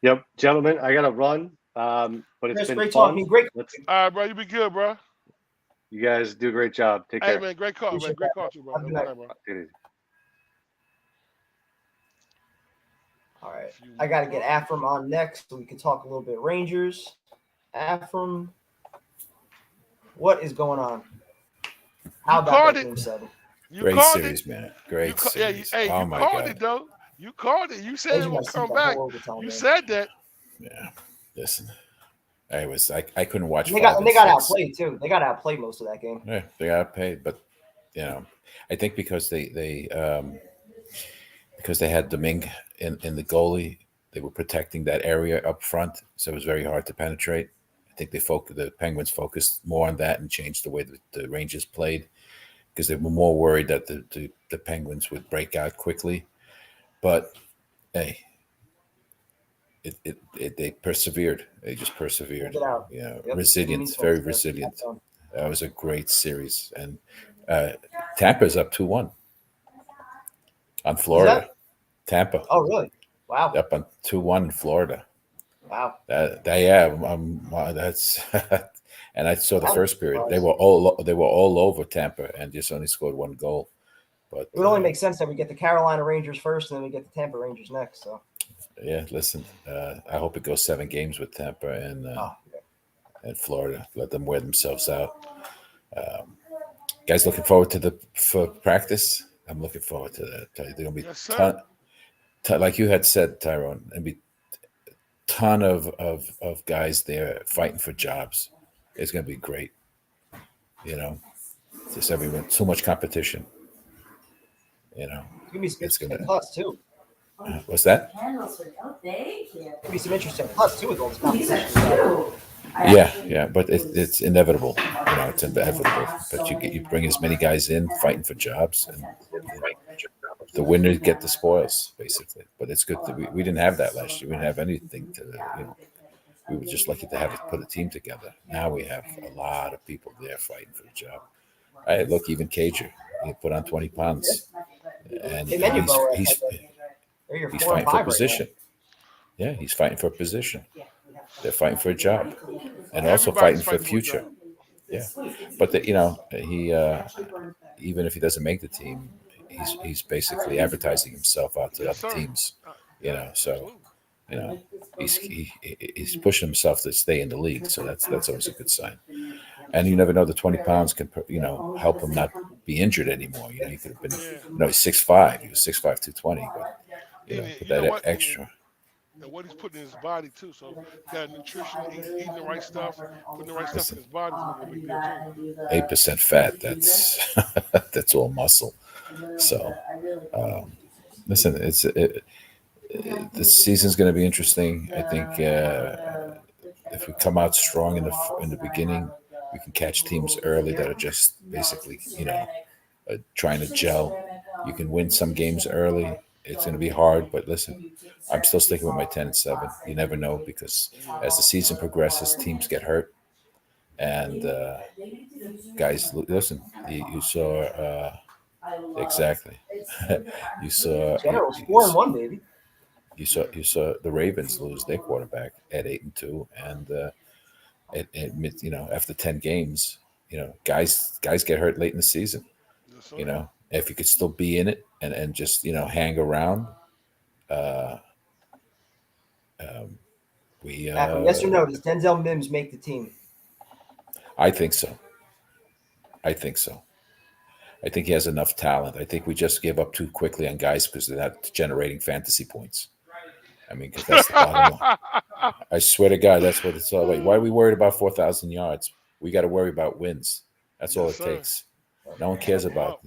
Yep, gentlemen, I got to run. But it's been great fun. Talking. Great. All right, bro. You be good, bro. You guys do a great job. Take care. Hey, man, great call, man. Great call, too, bro. All right. I got to get Afram on next so we can talk a little bit Rangers. Afram, what is going on? How about that Game 7? Great series, man. Great series. Yeah, oh, you my called God. it, though. You called it. You said it would come back. You said that. Yeah. Listen. I couldn't watch. They got outplayed too. They got outplayed most of that game. Yeah, they got outplayed, but I think because they had Domingue in the goalie, they were protecting that area up front, so it was very hard to penetrate. I think the Penguins focused more on that and changed the way the Rangers played because they were more worried that the Penguins would break out quickly. But hey. They persevered. They just persevered. Resilient, very resilient. That was a great series. And Tampa's up 2-1 on Florida. Tampa. Oh, really? Wow. Up on 2-1 in Florida. Wow. That's. And I saw the first period. They were all over Tampa and just only scored 1 goal. But it would only make sense that we get the Carolina Rangers first, and then we get the Tampa Rangers next. So. Yeah, listen. I hope it goes 7 games with Tampa and Florida. Let them wear themselves out. Guys, looking forward for practice. I'm looking forward to that. There's gonna be like you had said, Tyrone, and be ton of guys there fighting for jobs. It's gonna be great. Just everyone, so much competition. It's gonna be tough too. What's that? Could be some interesting plus too with all this competition. Yeah, but it's inevitable. It's inevitable. But you bring as many guys in fighting for jobs, and the winners get the spoils, basically. But it's good that we didn't have that last year. We didn't have anything to. We were just lucky to have put a team together. Now we have a lot of people there fighting for the job. Look, even Cager, he put on 20 pounds, and he's fighting for a position. Yeah, he's fighting for a position. They're fighting for a job, and also fighting for a future. Yeah, but he even if he doesn't make the team, he's basically advertising himself out to other teams. So he's pushing himself to stay in the league. So that's always a good sign. And you never know, the 20 pounds can help him not be injured anymore. He could have been he's 6'5". He was 6'5", 220, but with that extra. And what he's putting in his body too. So got nutrition, eating the right stuff, putting the right stuff in his body is gonna be a big deal too. 8% fat. That's that's all muscle. So listen, the season's going to be interesting. I think if we come out strong in the beginning, we can catch teams early that are just basically trying to gel. You can win some games early. It's going to be hard, but listen, I'm still sticking with my 10-7. You never know, because as the season progresses, teams get hurt, and guys, listen. You saw exactly. You saw Generals 4-1, baby. You saw the Ravens lose their quarterback at 8-2, and after 10 games, guys get hurt late in the season. Yes, if you could still be in it and just hang around. Yes or no? Does Denzel Mims make the team? I think so. I think he has enough talent. I think we just give up too quickly on guys because they're not generating fantasy points. I mean, because that's the bottom line. I swear to God, that's what it's all about. Why are we worried about 4,000 yards? We got to worry about wins. That's all it takes. No one cares about,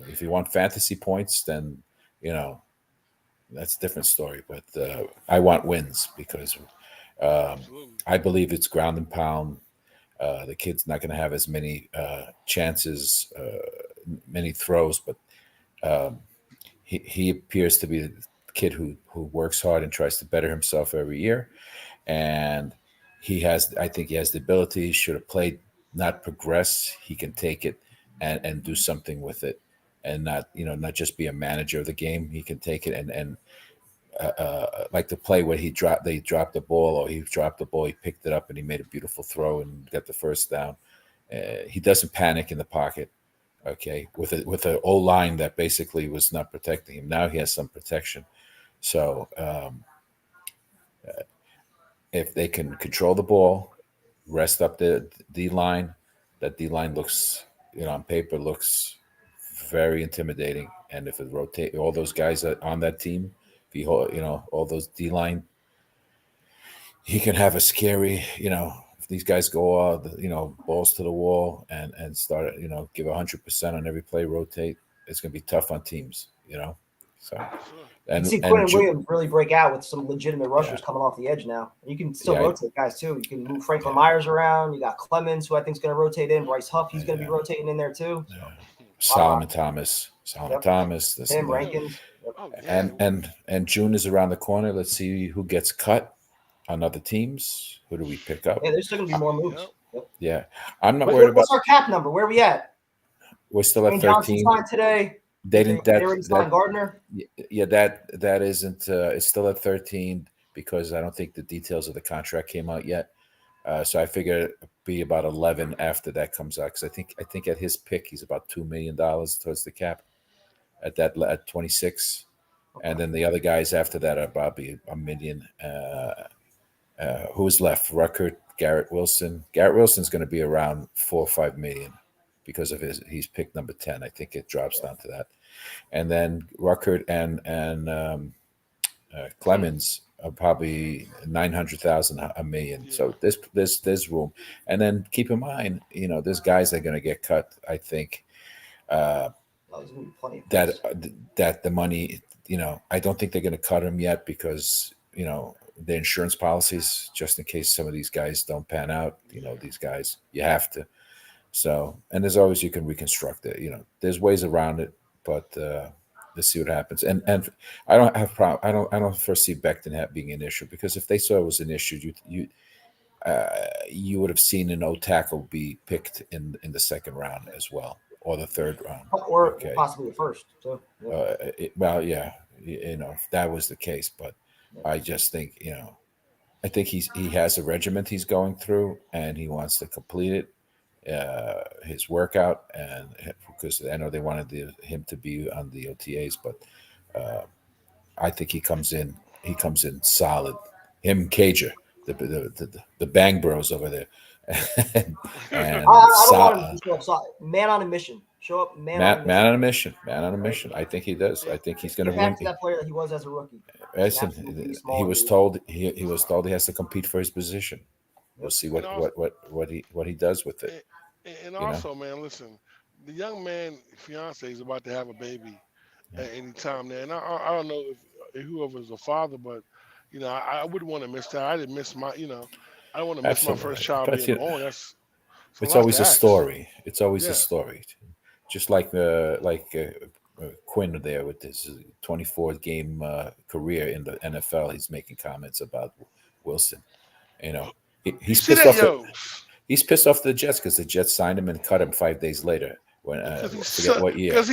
if you want fantasy points, then, that's a different story. But I want wins because I believe it's ground and pound. The kid's not going to have as many chances, many throws, but he appears to be the kid who works hard and tries to better himself every year. And I think he has the ability. Should have played, not progress. He can take it and do something with it, and not just be a manager of the game. He can take it and like the play where they dropped the ball, or he dropped the ball, he picked it up and he made a beautiful throw and got the first down. He doesn't panic in the pocket. Okay, with an O line that basically was not protecting him. Now he has some protection. So if they can control the ball, rest up the D line, that D line looks, on paper looks very intimidating. And if it rotate all those guys on that team, if you all those D line, he can have a scary, if these guys go balls to the wall and start, give 100% on every play, rotate, it's going to be tough on teams, So, you see Quinn Williams really break out with some legitimate rushers coming off the edge now. You can still rotate guys too. You can move Franklin Myers around. You got Clemens, who I think is going to rotate in. Bryce Huff, he's going to be rotating in there too. So. Solomon Thomas, Tim Rankins. And June is around the corner. Let's see who gets cut on other teams. Who do we pick up? Yeah, there's still going to be more moves. Yeah, I'm not worried about. What's our cap number? Where are we at? We're still at 13. Today. They didn't. They already signed Gardner. Yeah, that isn't. It's still at 13 because I don't think the details of the contract came out yet. So I figure it'd be about 11 after that comes out, because I think at his pick he's about $2 million towards the cap at 26, and then the other guys after that are probably $1 million. Who's left? Ruckert, Garrett Wilson. Garrett Wilson's going to be around $4 or $5 million because of he's picked number 10. I think it drops down to that. And then Ruckert and Clemens are probably 900,000, $1 million. Yeah. So there's room. And then keep in mind, there's guys that are going to get cut. I think there's gonna be plenty of that picks. that the money, I don't think they're going to cut him yet because the insurance policies, just in case some of these guys don't pan out. These guys, you have to. So, and there's always, you can reconstruct it. There's ways around it, but let's see what happens. And I don't have problem. I don't foresee Becton being an issue, because if they saw it was an issue, you would have seen an O tackle be picked in the second round as well, or the third round, or possibly the first. So, yeah. If that was the case, but I just think I think he has a regiment he's going through, and he wants to complete it. His workout, and because I know they wanted him to be on the OTAs, but I think he comes in solid. Him, Cager, the Bang Bros over there, and I don't want him to show up solid. Man on a mission. Show up, man on a mission. Man on a mission. I think he does. I think he's going to win. Back to that player that he was as a rookie. Listen, he was told he has to compete for his position. We'll see what he does with it. And also, man, listen, the young man fiance is about to have a baby at any time now. And I don't know if whoever's a father, but I wouldn't want to miss that. I didn't miss my, I don't want to miss my first child being born. It's always a story. It's always a story. Just like Quinn there with his 24-game career in the NFL, he's making comments about Wilson. He's pissed off. He's pissed off the Jets because the Jets signed him and cut him 5 days later. When forget what year? Because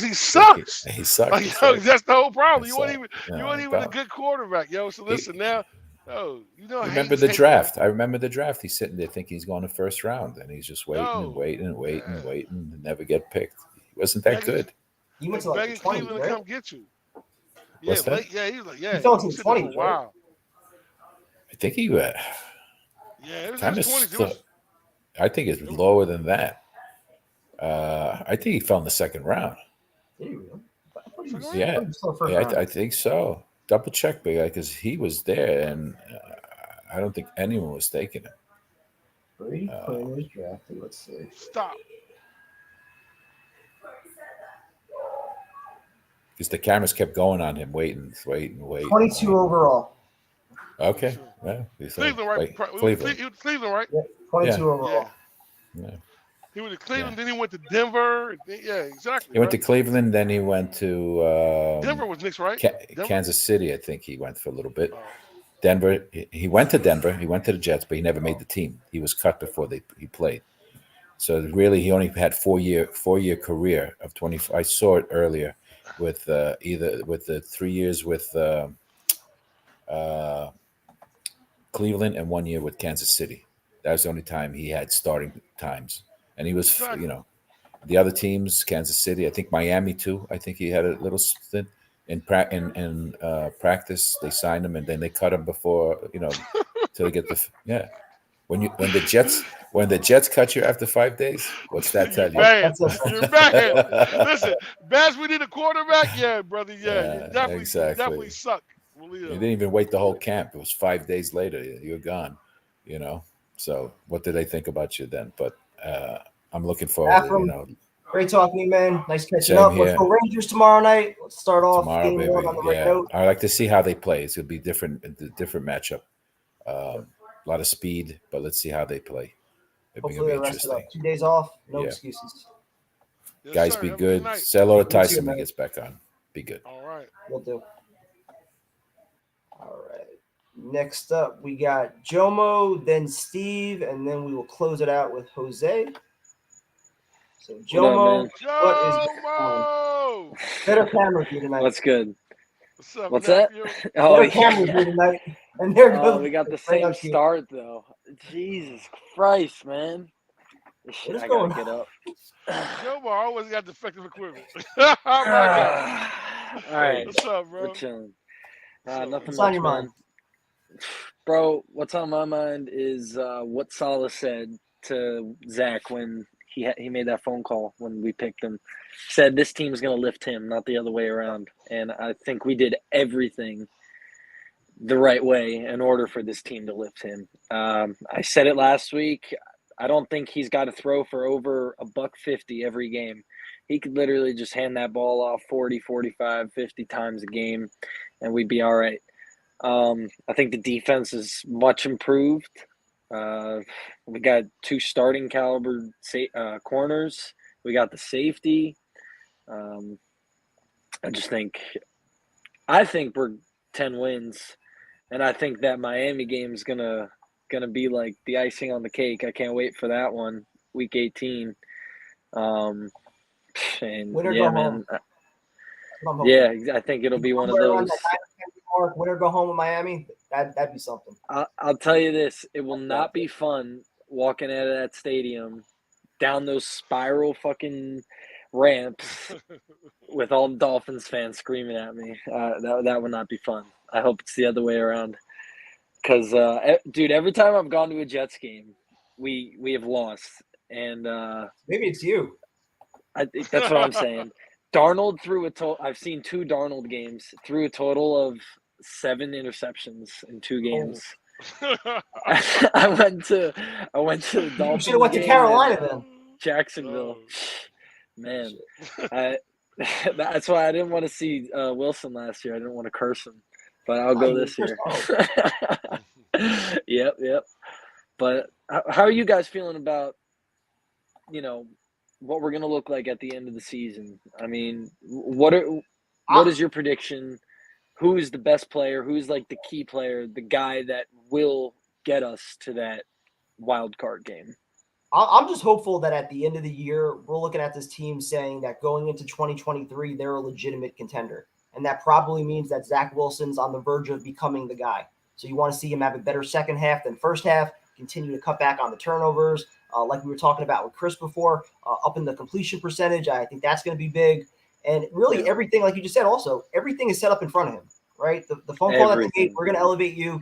he sucks. He sucks. That's the whole problem. You weren't even a good quarterback, yo. So listen now. Remember the draft? I remember the draft. He's sitting there thinking he's going to first round, and he's just waiting and never get picked. He wasn't that good. He went to like 20, Cleveland right? to come get you. What's that? He's like, He fell into the 20s, right? I think he it was in his 20s. I think it's lower than that. I think he fell in the second round. Did he really? I think so. Double check, big guy, because he was there, and I don't think anyone was taking him. Brady Quinn was drafted. Let's see. Stop. Because the cameras kept going on him, waiting. 22 overall. Okay. Well, Cleveland, right? Cleveland, right? Yeah, 22 overall. Yeah. He went to Cleveland, then he went to Denver. Yeah, exactly. He went to Cleveland, then he went to Denver was Knicks, right? Kansas City, I think he went for a little bit. Denver, he went to Denver. He went to the Jets, but he never made the team. He was cut before he played. So really, he only had 4-year career of 20. I saw it earlier with either with the 3 years with Cleveland and 1 year with Kansas City. That was the only time he had starting times. And he was, the other teams, Kansas City, I think Miami too. I think he had a little stint in practice. They signed him and then they cut him before, till they get When the Jets cut you after 5 days, what's that tell you? You're bad. Listen, Bass, we need a quarterback. Yeah, brother. Yeah, you definitely suck. You didn't even wait the whole camp. It was 5 days later. You're gone. So what did they think about you then? But I'm looking forward. Great talking to you, man. Nice catching up. Let's go Rangers tomorrow night. Let's start off tomorrow, baby. On the right note. I like to see how they play. It's gonna be different matchup. A lot of speed, but let's see how they play. Hopefully, the rest of it. 2 days off, no excuses. Yes, guys, sir. be Have good. night. Say hello to Tyson when he gets back on. Be good. All right. Will do. All right. Next up, we got Jomo, then Steve, and then we will close it out with Jose. So, Jomo, what is Jomo! better camera view tonight? What's good? What's up? What's that? Better camera view tonight. And there goes. We got the same start though. Jesus Christ, man! This shit, I gotta get up. Jomo always got defective equipment. Oh my God. All right. What's up, bro? We're chilling. Nothing What's much, on your man. mind? Bro, what's on my mind is what Salah said to Zach when he made that phone call when we picked him. Said this team's going to lift him, not the other way around. And I think we did everything the right way in order for this team to lift him. I said it last week. I don't think he's got to throw for over $150 every game. He could literally just hand that ball off 40, 45, 50 times a game, and we'd be all right. I think the defense is much improved. We got 2 starting caliber corners. We got the safety. I think we're 10 wins, and I think that Miami game is gonna be like the icing on the cake. I can't wait for that one, week 18. And Winner yeah, go man. home. Yeah, I think it'll be one of those. Winner go home in Miami. That'd be something. I'll tell you this: it will not be fun walking out of that stadium down those spiral fucking ramps with all the Dolphins fans screaming at me. That would not be fun. I hope it's the other way around. Because, dude, every time I've gone to a Jets game, we have lost. And maybe it's you. That's what I'm saying. Darnold threw I've seen 2 Darnold games, threw a total of 7 interceptions in 2 games. I went to the Dolphins. You should have went to Carolina then. Jacksonville. Man, that's why I didn't want to see Wilson last year. I didn't want to curse him, but I'll go this year. Yep. But how are you guys feeling about, what we're going to look like at the end of the season? I mean, what is your prediction? Who is the best player? Who's like the key player, the guy that will get us to that wild card game? I'm just hopeful that at the end of the year, we're looking at this team saying that going into 2023, they're a legitimate contender. And that probably means that Zach Wilson's on the verge of becoming the guy. So you want to see him have a better second half than first half, continue to cut back on the turnovers, like we were talking about with Chris before, up in the completion percentage. I think that's going to be big. And really everything, like you just said, also, everything is set up in front of him, right? The phone call that they made, we're going to elevate you.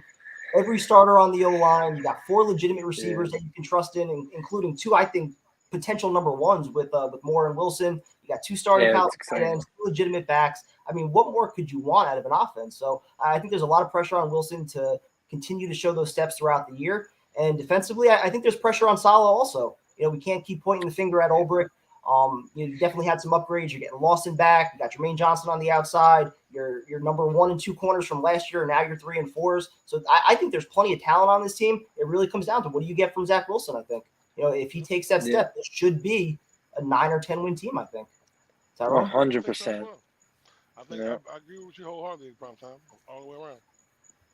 Every starter on the O-line, you got 4 legitimate receivers that you can trust in, including 2, I think, potential number ones with Moore and Wilson. You got 2 starting college tight ends, 2 legitimate backs. I mean, what more could you want out of an offense? So I think there's a lot of pressure on Wilson to continue to show those steps throughout the year. And defensively, I think there's pressure on Saleh also. We can't keep pointing the finger at Ulbrich. You definitely had some upgrades. You're getting Lawson back. You got Jermaine Johnson on the outside. You're number 1 and 2 corners from last year. And now you're 3 and 4s. So I think there's plenty of talent on this team. It really comes down to what do you get from Zach Wilson, I think. If he takes that step, it should be a 9 or 10 win team, I think. Is that right? 100%. I think I agree with you wholeheartedly, prime time, all the way around.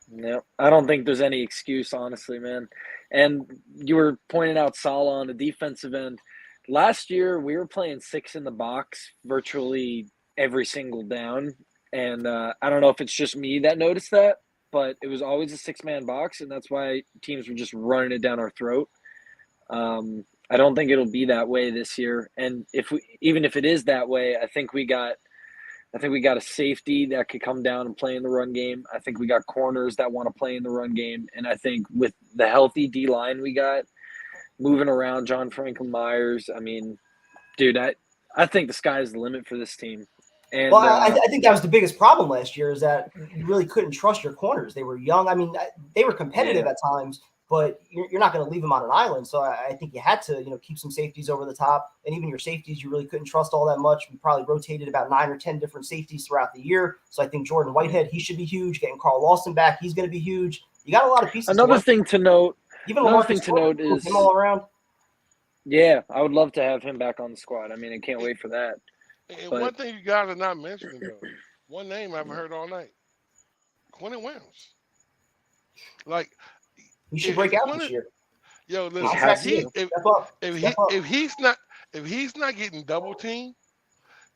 Yeah, I don't think there's any excuse, honestly, man. And you were pointing out Saleh on the defensive end. Last year, we were playing 6 in the box virtually every single down. And I don't know if it's just me that noticed that, but it was always a 6-man box, and that's why teams were just running it down our throat. I don't think it'll be that way this year. And even if it is that way, I think we got a safety that could come down and play in the run game. I think we got corners that want to play in the run game. And I think with the healthy D-line we got, moving around John Franklin Myers, I mean, dude, I think the sky is the limit for this team. And I think that was the biggest problem last year is that you really couldn't trust your corners. They were young. I mean, they were competitive at times, but you're not going to leave them on an island. So I think you had to, keep some safeties over the top. And even your safeties, you really couldn't trust all that much. We probably rotated about 9 or 10 different safeties throughout the year. So I think Jordan Whitehead, he should be huge. Getting Carl Lawson back, he's going to be huge. You got a lot of pieces. Another thing to note is him all around. Yeah, I would love to have him back on the squad. I mean, I can't wait for that. And one thing you guys are not mentioning, though, one name I haven't heard all night, Quentin Williams. Like, he should break out this year. Yo, listen, if he's not getting double teamed,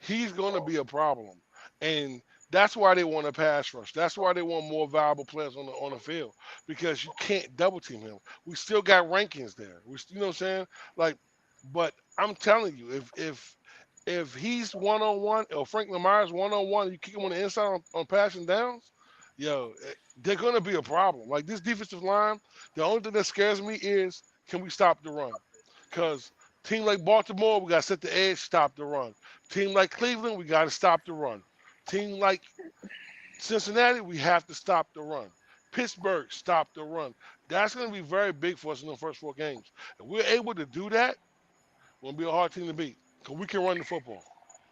he's going to be a problem, and that's why they want a pass rush. That's why they want more valuable players on the field, because you can't double team him. We still got rankings there. You know what I'm saying? Like, but I'm telling you, if he's 1-on-1 or Franklin Myers 1-on-1, you kick him on the inside on passing downs, they're going to be a problem. Like this defensive line, the only thing that scares me is can we stop the run? Because team like Baltimore, we got to set the edge, stop the run. Team like Cleveland, we got to stop the run. Team like Cincinnati, we have to stop the run. Pittsburgh, stop the run. That's going to be very big for us in the first 4 games. If we're able to do that, we're going to be a hard team to beat because we can run the football.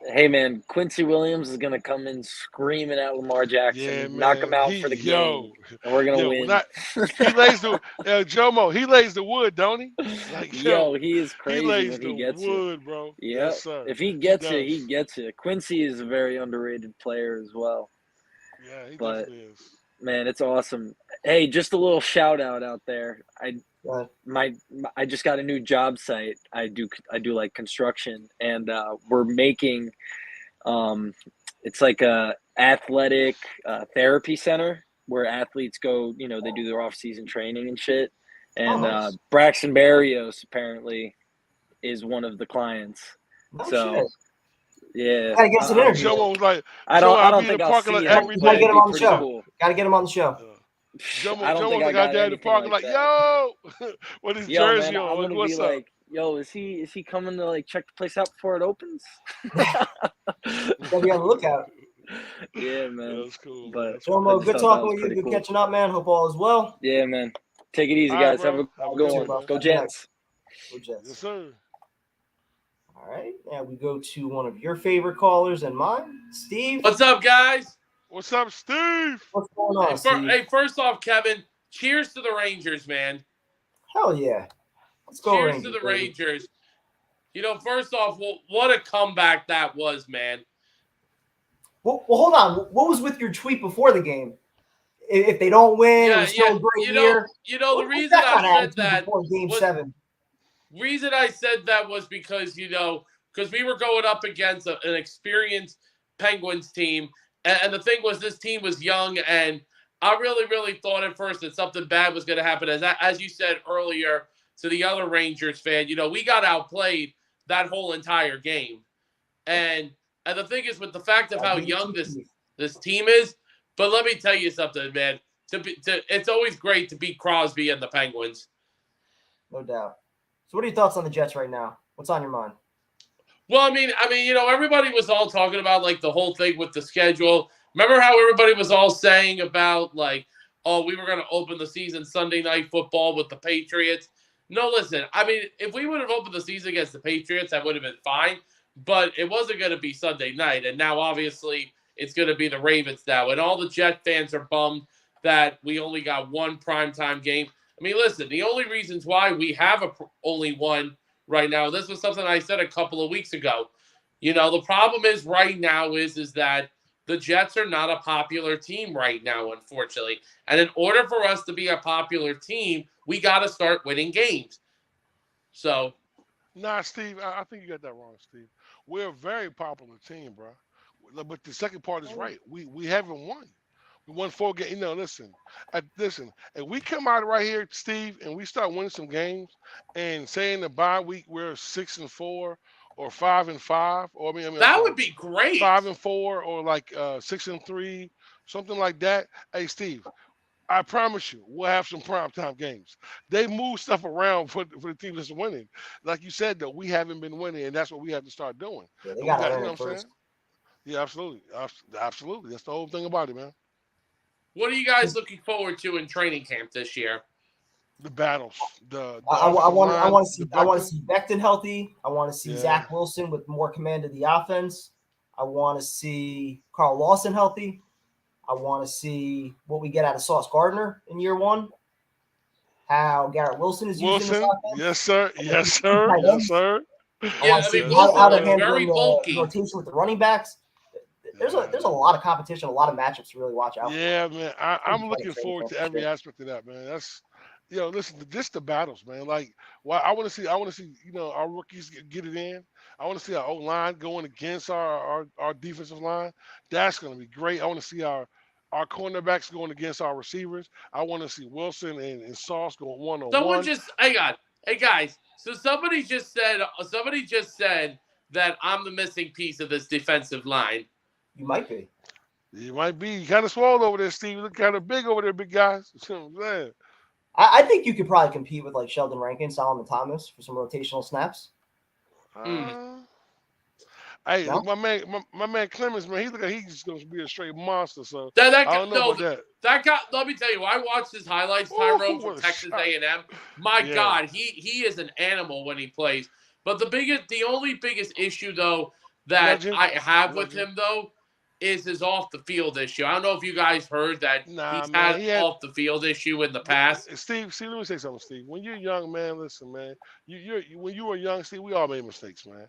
Hey man, Quincy Williams is gonna come in screaming at Lamar Jackson, knock him out for the game, and we're gonna win. He lays the Jomo. He lays the wood, don't he? Like he is he crazy lays when the he gets wood, it. bro. Yeah, Yes, sir. if he gets it, he gets it. Quincy is a very underrated player as well. Yeah, he But definitely is. man, it's awesome. Hey, just a little shout out there. I just got a new job site. I do like construction, and we're making it's like a athletic therapy center where athletes go. They do their off season training and shit. And nice. Braxton Berrios apparently is one of the clients. Shit. Yeah, Gotta get us an interview. Jomo was like, I don't think I'll see him. every day. Gotta get him on the show. Cool. Gotta get him on the show. Jomo was like out there in the parking like, yo, with his jersey man, on. I'm gonna What's be up? like, yo, is he coming to like check the place out before it opens? Gotta be on the lookout. Yeah, man. That's cool. But Jomo, good talking with you. Good catching up, man. Hope all is well. Yeah, man. Take it easy, guys. Have a good one. Bro. Go Jets. Go Jets. Yes, sir. All right, now we go to one of your favorite callers and mine, Steve. What's up, guys? What's up, Steve? What's going on, Steve? Hey, first off, Kevin, cheers to the Rangers, man. Hell yeah. Let's go Cheers Rangers, to the baby. Rangers. First off, what a comeback that was, man. Well, hold on. What was with your tweet before the game? If they don't win, it was still a great year. The reason I said that before Game 7. Reason I said that was because because we were going up against an experienced Penguins team, and the thing was this team was young, and I really thought at first that something bad was going to happen. As you said earlier to the other Rangers fan, we got outplayed that whole entire game, and the thing is with the fact of how young this team is. But let me tell you something, man. It's always great to beat Crosby and the Penguins. No doubt. So what are your thoughts on the Jets right now? What's on your mind? Well, I mean, everybody was all talking about like the whole thing with the schedule. Remember how everybody was all saying about like, oh, we were going to open the season Sunday Night Football with the Patriots. No, listen. I mean, if we would have opened the season against the Patriots, that would have been fine. But it wasn't going to be Sunday night, and now obviously it's going to be the Ravens now. And all the Jet fans are bummed that we only got one primetime game. I mean, listen, the only reasons why we have only one right now, this was something I said a couple of weeks ago. The problem is right now is that the Jets are not a popular team right now, unfortunately. And in order for us to be a popular team, we got to start winning games. So. Nah, Steve, I think you got that wrong, Steve. We're a very popular team, bro. But the second part is right. We haven't won. We won 4 games. Listen. If we come out right here, Steve, and we start winning some games, and say in the bye week we're 6-4 or 5-5, or that would be great. 5-4 or like 6-3, something like that. Hey, Steve, I promise you, we'll have some primetime games. They move stuff around for the team that's winning. Like you said, though, we haven't been winning, and that's what we have to start doing. Yeah, they got to earn it first. Yeah, absolutely. Absolutely. That's the whole thing about it, man. What are you guys looking forward to in training camp this year? The battles. I want to see Becton healthy. I want to see Zach Wilson with more command of the offense. I want to see Carl Lawson healthy. I want to see what we get out of Sauce Gardner in year 1. How Garrett Wilson is using this offense. Yes, sir. Yes, sir. Yes, sir. Yeah, how they're handling very bulky. the rotation with the running backs. There's a lot of competition, a lot of matchups to really watch out for. Yeah, man. I'm looking forward to every aspect of that, man. That's listen, just the battles, man. Like, I want to see, our rookies get it in. I want to see our O-line going against our defensive line. That's going to be great. I want to see our cornerbacks going against our receivers. I want to see Wilson and Sauce going one-on-one. Someone just hang on. Hey guys, so somebody just said that I'm the missing piece of this defensive line. You might be. You might be. You kind of swole over there, Steve. You look kind of big over there, big guys. You know what I'm saying? I think you could probably compete with like Sheldon Rankin, Solomon Thomas for some rotational snaps. Hey, no? my man Clemens, man, he look like he's going to be a straight monster. So I don't know about that. That guy. Let me tell you, I watched his highlights, Tyrone from Texas A&M. My God, he is an animal when he plays. But the only biggest issue though that Legend. I have with Legend. him though is his off the field issue. I don't know if you guys heard that Nah, he's man, had off the field issue in the past. Steve, let me say something, Steve. When you're young, man, listen, man. When you were young, Steve, we all made mistakes, man.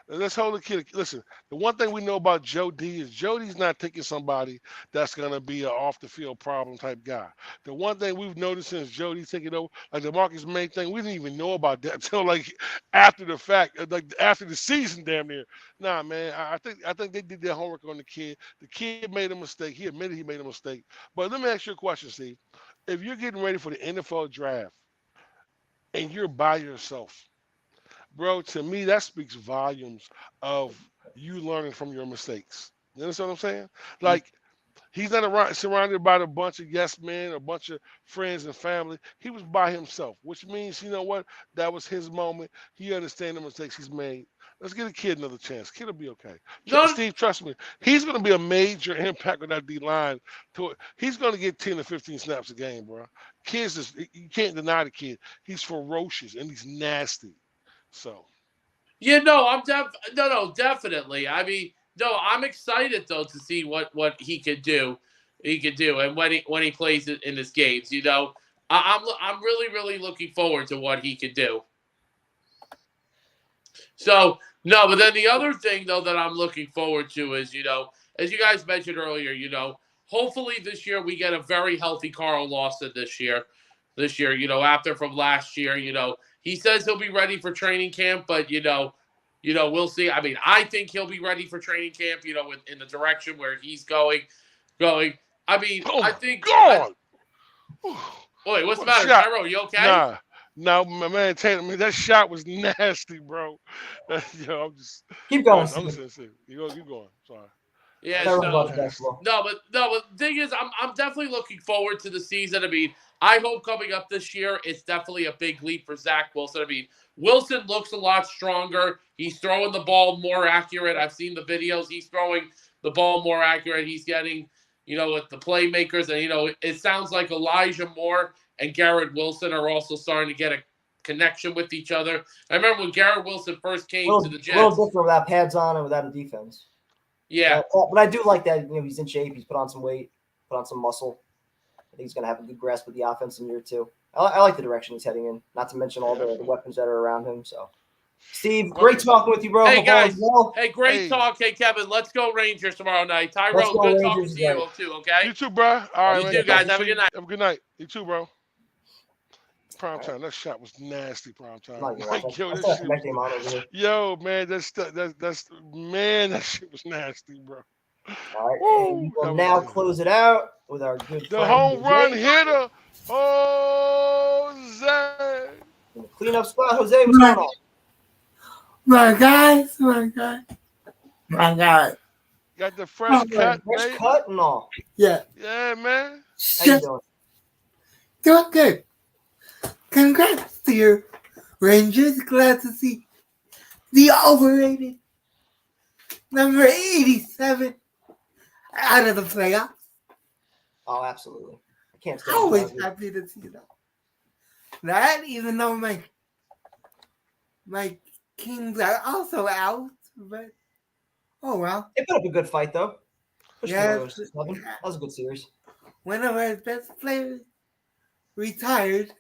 Let's hold the kid. Listen, the one thing we know about Joe D is Joe D's not taking somebody that's gonna be an off the field problem type guy. The one thing we've noticed since Joe D's taking over, like the Marcus May thing, we didn't even know about that until like after the fact, like after the season, damn near. Nah, man, I think they did their homework on the kid. The kid made a mistake. He admitted he made a mistake. But let me ask you a question, Steve. If you're getting ready for the NFL draft and you're by yourself, bro, to me that speaks volumes of you learning from your mistakes. You understand what I'm saying? Like he's not surrounded by a bunch of yes men, a bunch of friends and family. He was by himself, which means, you know what? That was his moment. He understands the mistakes he's made. Let's give a kid another chance. Kid will be okay. Steve, trust me. He's going to be a major impact on that D line. He's going to get 10 to 15 snaps a game, bro. You can't deny the kid. He's ferocious and he's nasty. So. Yeah, no, definitely. I mean, no, I'm excited though to see what he could do. And when he plays in his games, I'm really looking forward to what he could do. So no, but then the other thing though that I'm looking forward to is, as you guys mentioned earlier, hopefully this year we get a very healthy Carl Lawson this year. After from last year, he says he'll be ready for training camp, but we'll see. I mean, I think he'll be ready for training camp, in the direction where he's going. I mean, I think. God. Wait, what's the matter, Tyro? You okay? No, my man Taylor, that shot was nasty, bro. I'm just keep going. I'm listening. You go, keep going. Sorry. Yeah, no, but the thing is, I'm definitely looking forward to the season. I mean, I hope coming up this year, it's definitely a big leap for Zach Wilson. I mean, Wilson looks a lot stronger. He's throwing the ball more accurate. I've seen the videos. He's throwing the ball more accurate. He's getting, with the playmakers. And, it sounds like Elijah Moore and Garrett Wilson are also starting to get a connection with each other. I remember when Garrett Wilson first came to the Jets. A little different without pads on and without a defense. Yeah. But I do like that, he's in shape. He's put on some weight, put on some muscle. I think he's going to have a good grasp of the offense in year two. I like the direction he's heading in, not to mention all the weapons that are around him. So, Steve, great talking with you, bro. Hey, guys. Hey, great talk. Hey, Kevin, let's go Rangers tomorrow night. Tyrone, good talking to you too, okay? You too, bro. All right, you too, guys. Have a good night. Have a good night. You too, bro. Prime time. That shot was nasty. Prime time. Yo, man, that shit was nasty, bro. All right, and we will now close it out with our good friend, home run hitter, Jose. In the cleanup spot, Jose. What's going on? My God. Got the fresh cut, fresh cut and all. Yeah. Yeah, man. How you doing? Doing good. Congrats to your Rangers. Glad to see the overrated number 87 out of the playoffs. Oh, absolutely. I can't stand Always happy to see that. Even though my Kings are also out, but oh well. They put up a good fight though. Yeah, that was a good series. One of our best players retired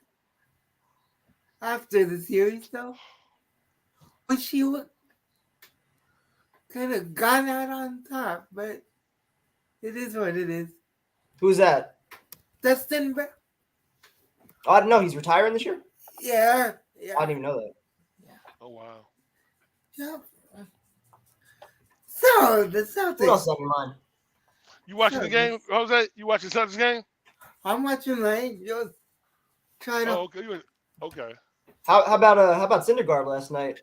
after the series, though. Wish he could have gone out on top, but it is what it is. Who's that? Dustin Brown. Oh, I didn't know he's retiring this year. Yeah. I didn't even know that. Yeah. Oh wow. Yep. So the Celtics. What else on your mind? You watching the game, Jose? You watching the Celtics game? I'm watching the Angels. Okay. Okay. How about Syndergaard last night?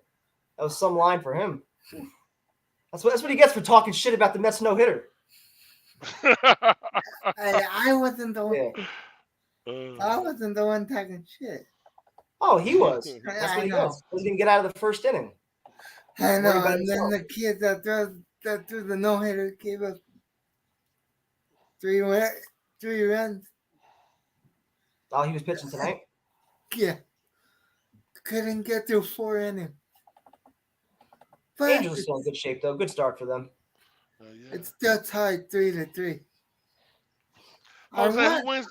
That was some line for him. That's what he gets for talking shit about the Mets no hitter. I wasn't the one. I wasn't the one talking shit. Oh, he was. That's what he does. He didn't get out of the first inning. I know. And then the kid that threw the no hitter gave us 3 runs. Oh, he was pitching tonight? Yeah. Couldn't get through 4 innings. But Angels still in good shape though. Good start for them. Yeah. it's still tied 3-3. Jose, who wins?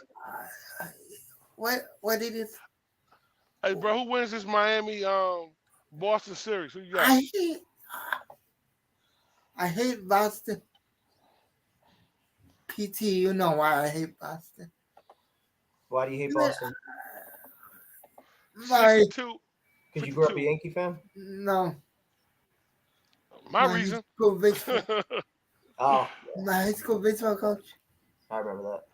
What it is? Hey, bro, who wins this Miami Boston series? Who you got? I hate Boston. PT, you know why I hate Boston. Why do you hate Boston? 62. Because you grew up a Yankee fan? No. My reason. High school baseball. Oh. My high school baseball coach. I remember that.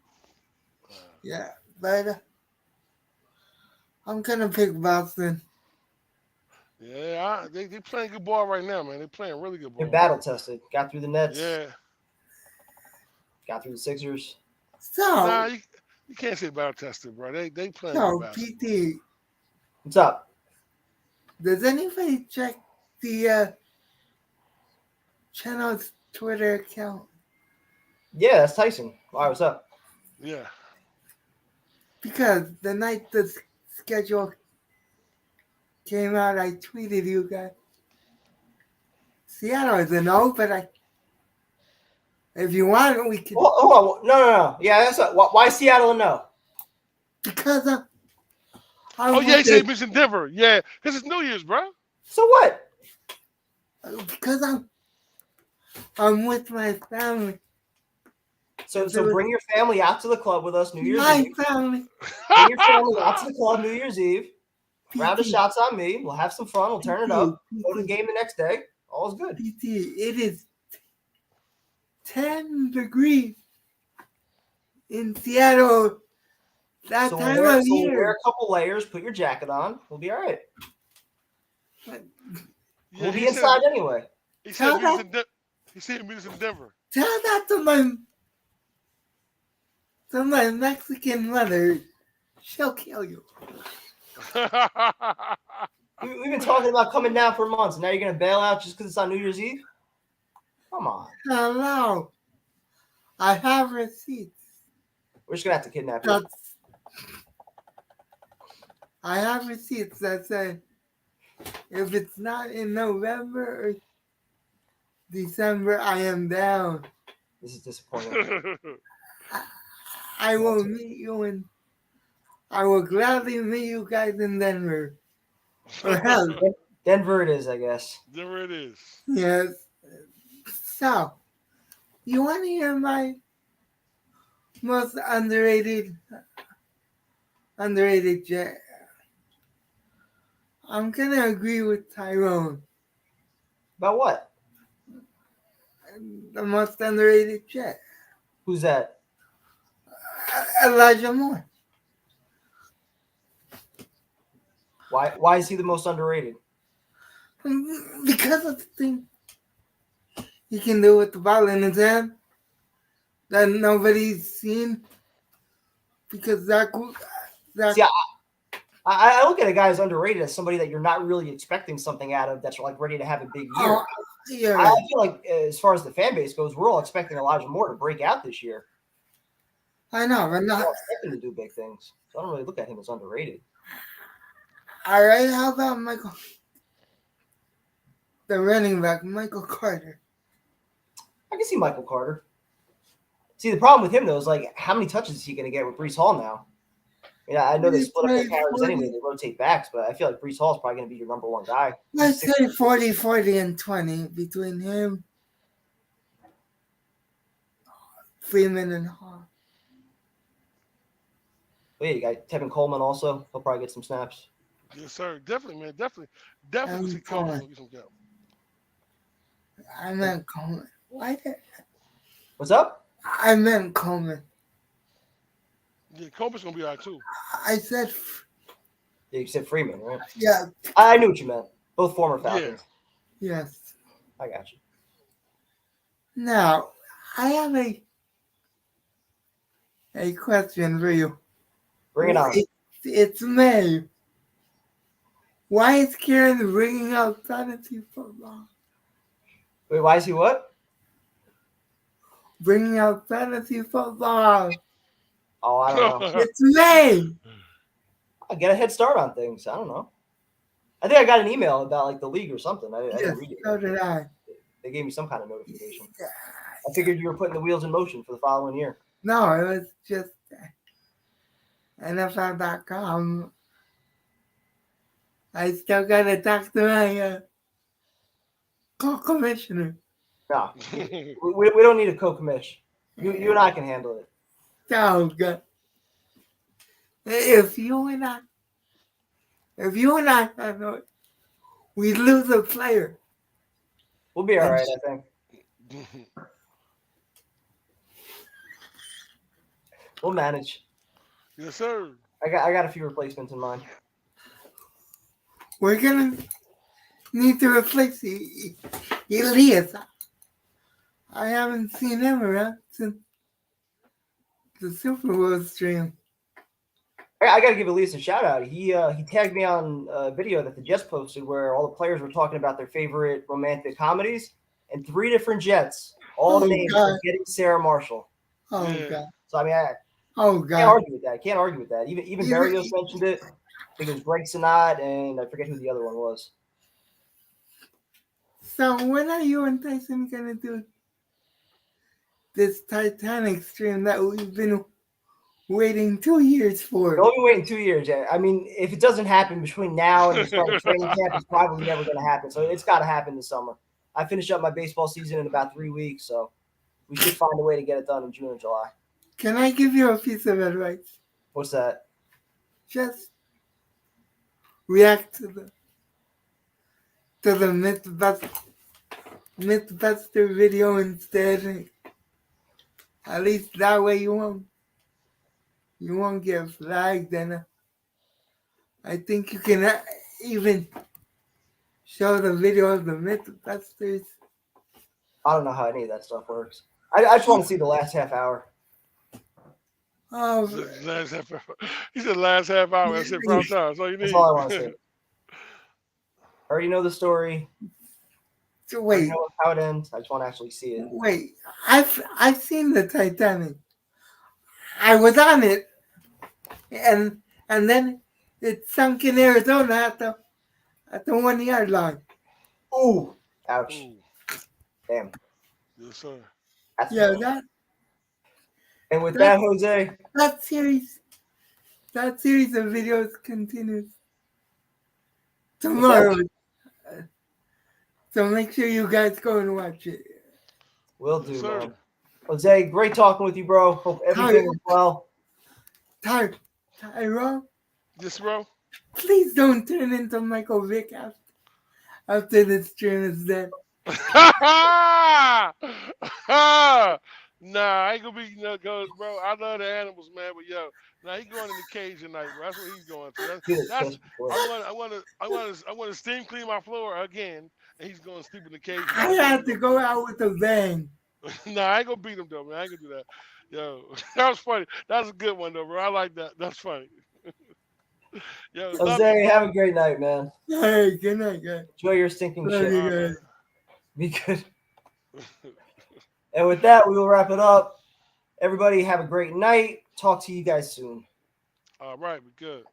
Yeah, but I'm gonna pick Boston. Yeah, they playing good ball right now, man. They playing really good ball. They're battle tested. Got through the Nets. Yeah. Got through the Sixers. Nah, you can't say battle tested, bro. They playing good basketball. PT. What's up? Does anybody check the channel's Twitter account? Yeah, that's Tyson. All right, what's up? Yeah. Because the night the schedule came out, I tweeted you guys. Seattle is a no, but if you want, we can. Oh, no. Yeah, that's why Seattle a no? Because he said mention Denver. Yeah, because it's New Year's, bro. So what? Because I'm with my family. So bring your family out to the club with us New Year's Eve. My family. Bring your family out to the club New Year's Eve. Round of shots on me. We'll have some fun. We'll turn it up. Go to the game the next day. All's good. PT, it is 10 degrees in Seattle that time of year. Wear a couple layers. Put your jacket on. We'll be all right. We'll be inside anyway. He said meet us in Denver. Tell that to my Mexican mother. She'll kill you. We've been talking about coming down for months. Now you're going to bail out just because it's on New Year's Eve? Come on. Hello. I have receipts. We're just going to have to kidnap you. I have receipts that say if it's not in November or December, I am down. This is disappointing. I will meet you in. I will gladly meet you guys in Denver. Or hell, Denver it is, I guess. Denver it is. Yes. So, you want to hear my most underrated Jet? I'm gonna agree with Tyrone. About what? The most underrated Jet. Who's that? Elijah Moore. Why is he the most underrated? Because of the thing he can do with the ball in his hand that nobody's seen. Because See, I look at a guy as underrated as somebody that you're not really expecting something out of that's like ready to have a big year. Yeah. I feel like as far as the fan base goes, we're all expecting Elijah Moore to break out this year. I know, but not we're all expecting to do big things. So I don't really look at him as underrated. All right, how about Michael? The running back, Michael Carter. I can see Michael Carter. See, the problem with him, though, is like how many touches is he going to get with Breece Hall now? I know they split up their carries anyway. They rotate backs, but I feel like Breece Hall is probably going to be your number one guy. Let's say 40, 40, and 20 between him, Freeman, and Hall. Oh, yeah, you got Tevin Coleman also. He'll probably get some snaps. Yes, sir. Definitely, man. Definitely see Coleman get some help. I meant Coleman. Why did? What's up? I meant Coleman. Yeah, Coleman's gonna be all right too. I said. Yeah, you said Freeman, right? Yeah. I knew what you meant. Both former Falcons. Yeah. Yes. I got you. Now, I have a question for you. Bring it on. It's May. Why is Kieran bringing out fantasy football? Wait, why is he what? Bringing out fantasy football. Oh, I don't know. It's May. I'll get a head start on things. I don't know. I think I got an email about like the league or something. I didn't read it. So did I. They gave me some kind of notification. I figured you were putting the wheels in motion for the following year. No, it was just NFL.com. I still gotta talk to my co-commissioner. No, we don't need a co-commish. You and I can handle it. Oh God! If you and I handle it, we lose a player. We'll be all right, I think. We'll manage. Yes, sir. I got a few replacements in mind. We're gonna need to replace Elias. I haven't seen him around since the Super Bowl stream. I got to give Elias a shout out. He tagged me on a video that the Jets posted where all the players were talking about their favorite romantic comedies, and 3 different Jets all named Forgetting Sarah Marshall. Oh God! So I mean, can't argue with that. Can't argue with that. Even Berrios mentioned it. I think it was Greg Sinat, and I forget who the other one was. So when are you and Tyson gonna do this Titanic stream that we've been waiting 2 years for? We're only waiting 2 years. Yeah. I mean, if it doesn't happen between now and the start of training camp, it's probably never going to happen. So it's got to happen this summer. I finish up my baseball season in about 3 weeks, so we should find a way to get it done in June or July. Can I give you a piece of advice? What's that? Just react to the Mythbuster video instead. At least that way you won't get flagged, and I think you can even show the video of the Mythbusters. I don't know how any of that stuff works. I just want to see the last half hour. Oh, last half hour. He said last half hour. That's it, prime time. That's all you need. That's all I want to see. I already know the story. So wait, I know how it ends. I just want to actually see it. Wait, I've seen the Titanic. I was on it, and then it sunk in Arizona at the 1 yard line. Ooh, ouch! Ooh. Damn. Yes, sir. That's that. And with that, Jose, that series of videos continues tomorrow. So make sure you guys go and watch it. Will do, man. Jose, great talking with you, bro. Hope everything is well. Tyrone? Yes, bro. Please don't turn into Michael Vick after this stream is dead. Nah, I ain't gonna be cause bro, I love the animals, man. But he going in the cage tonight, bro. That's what he's going to. I want to steam clean my floor again, and he's going to sleep in the cage. I had to go out with a bang. Nah, I ain't gonna beat him though, man. I ain't gonna do that. Yo, that was funny. That's a good one though, bro. I like that. That's funny. Yo, Jose, have a great night, man. Hey, good night, guys. Enjoy your stinking shit. Be good. And with that, we will wrap it up. Everybody have a great night. Talk to you guys soon. All right, we good.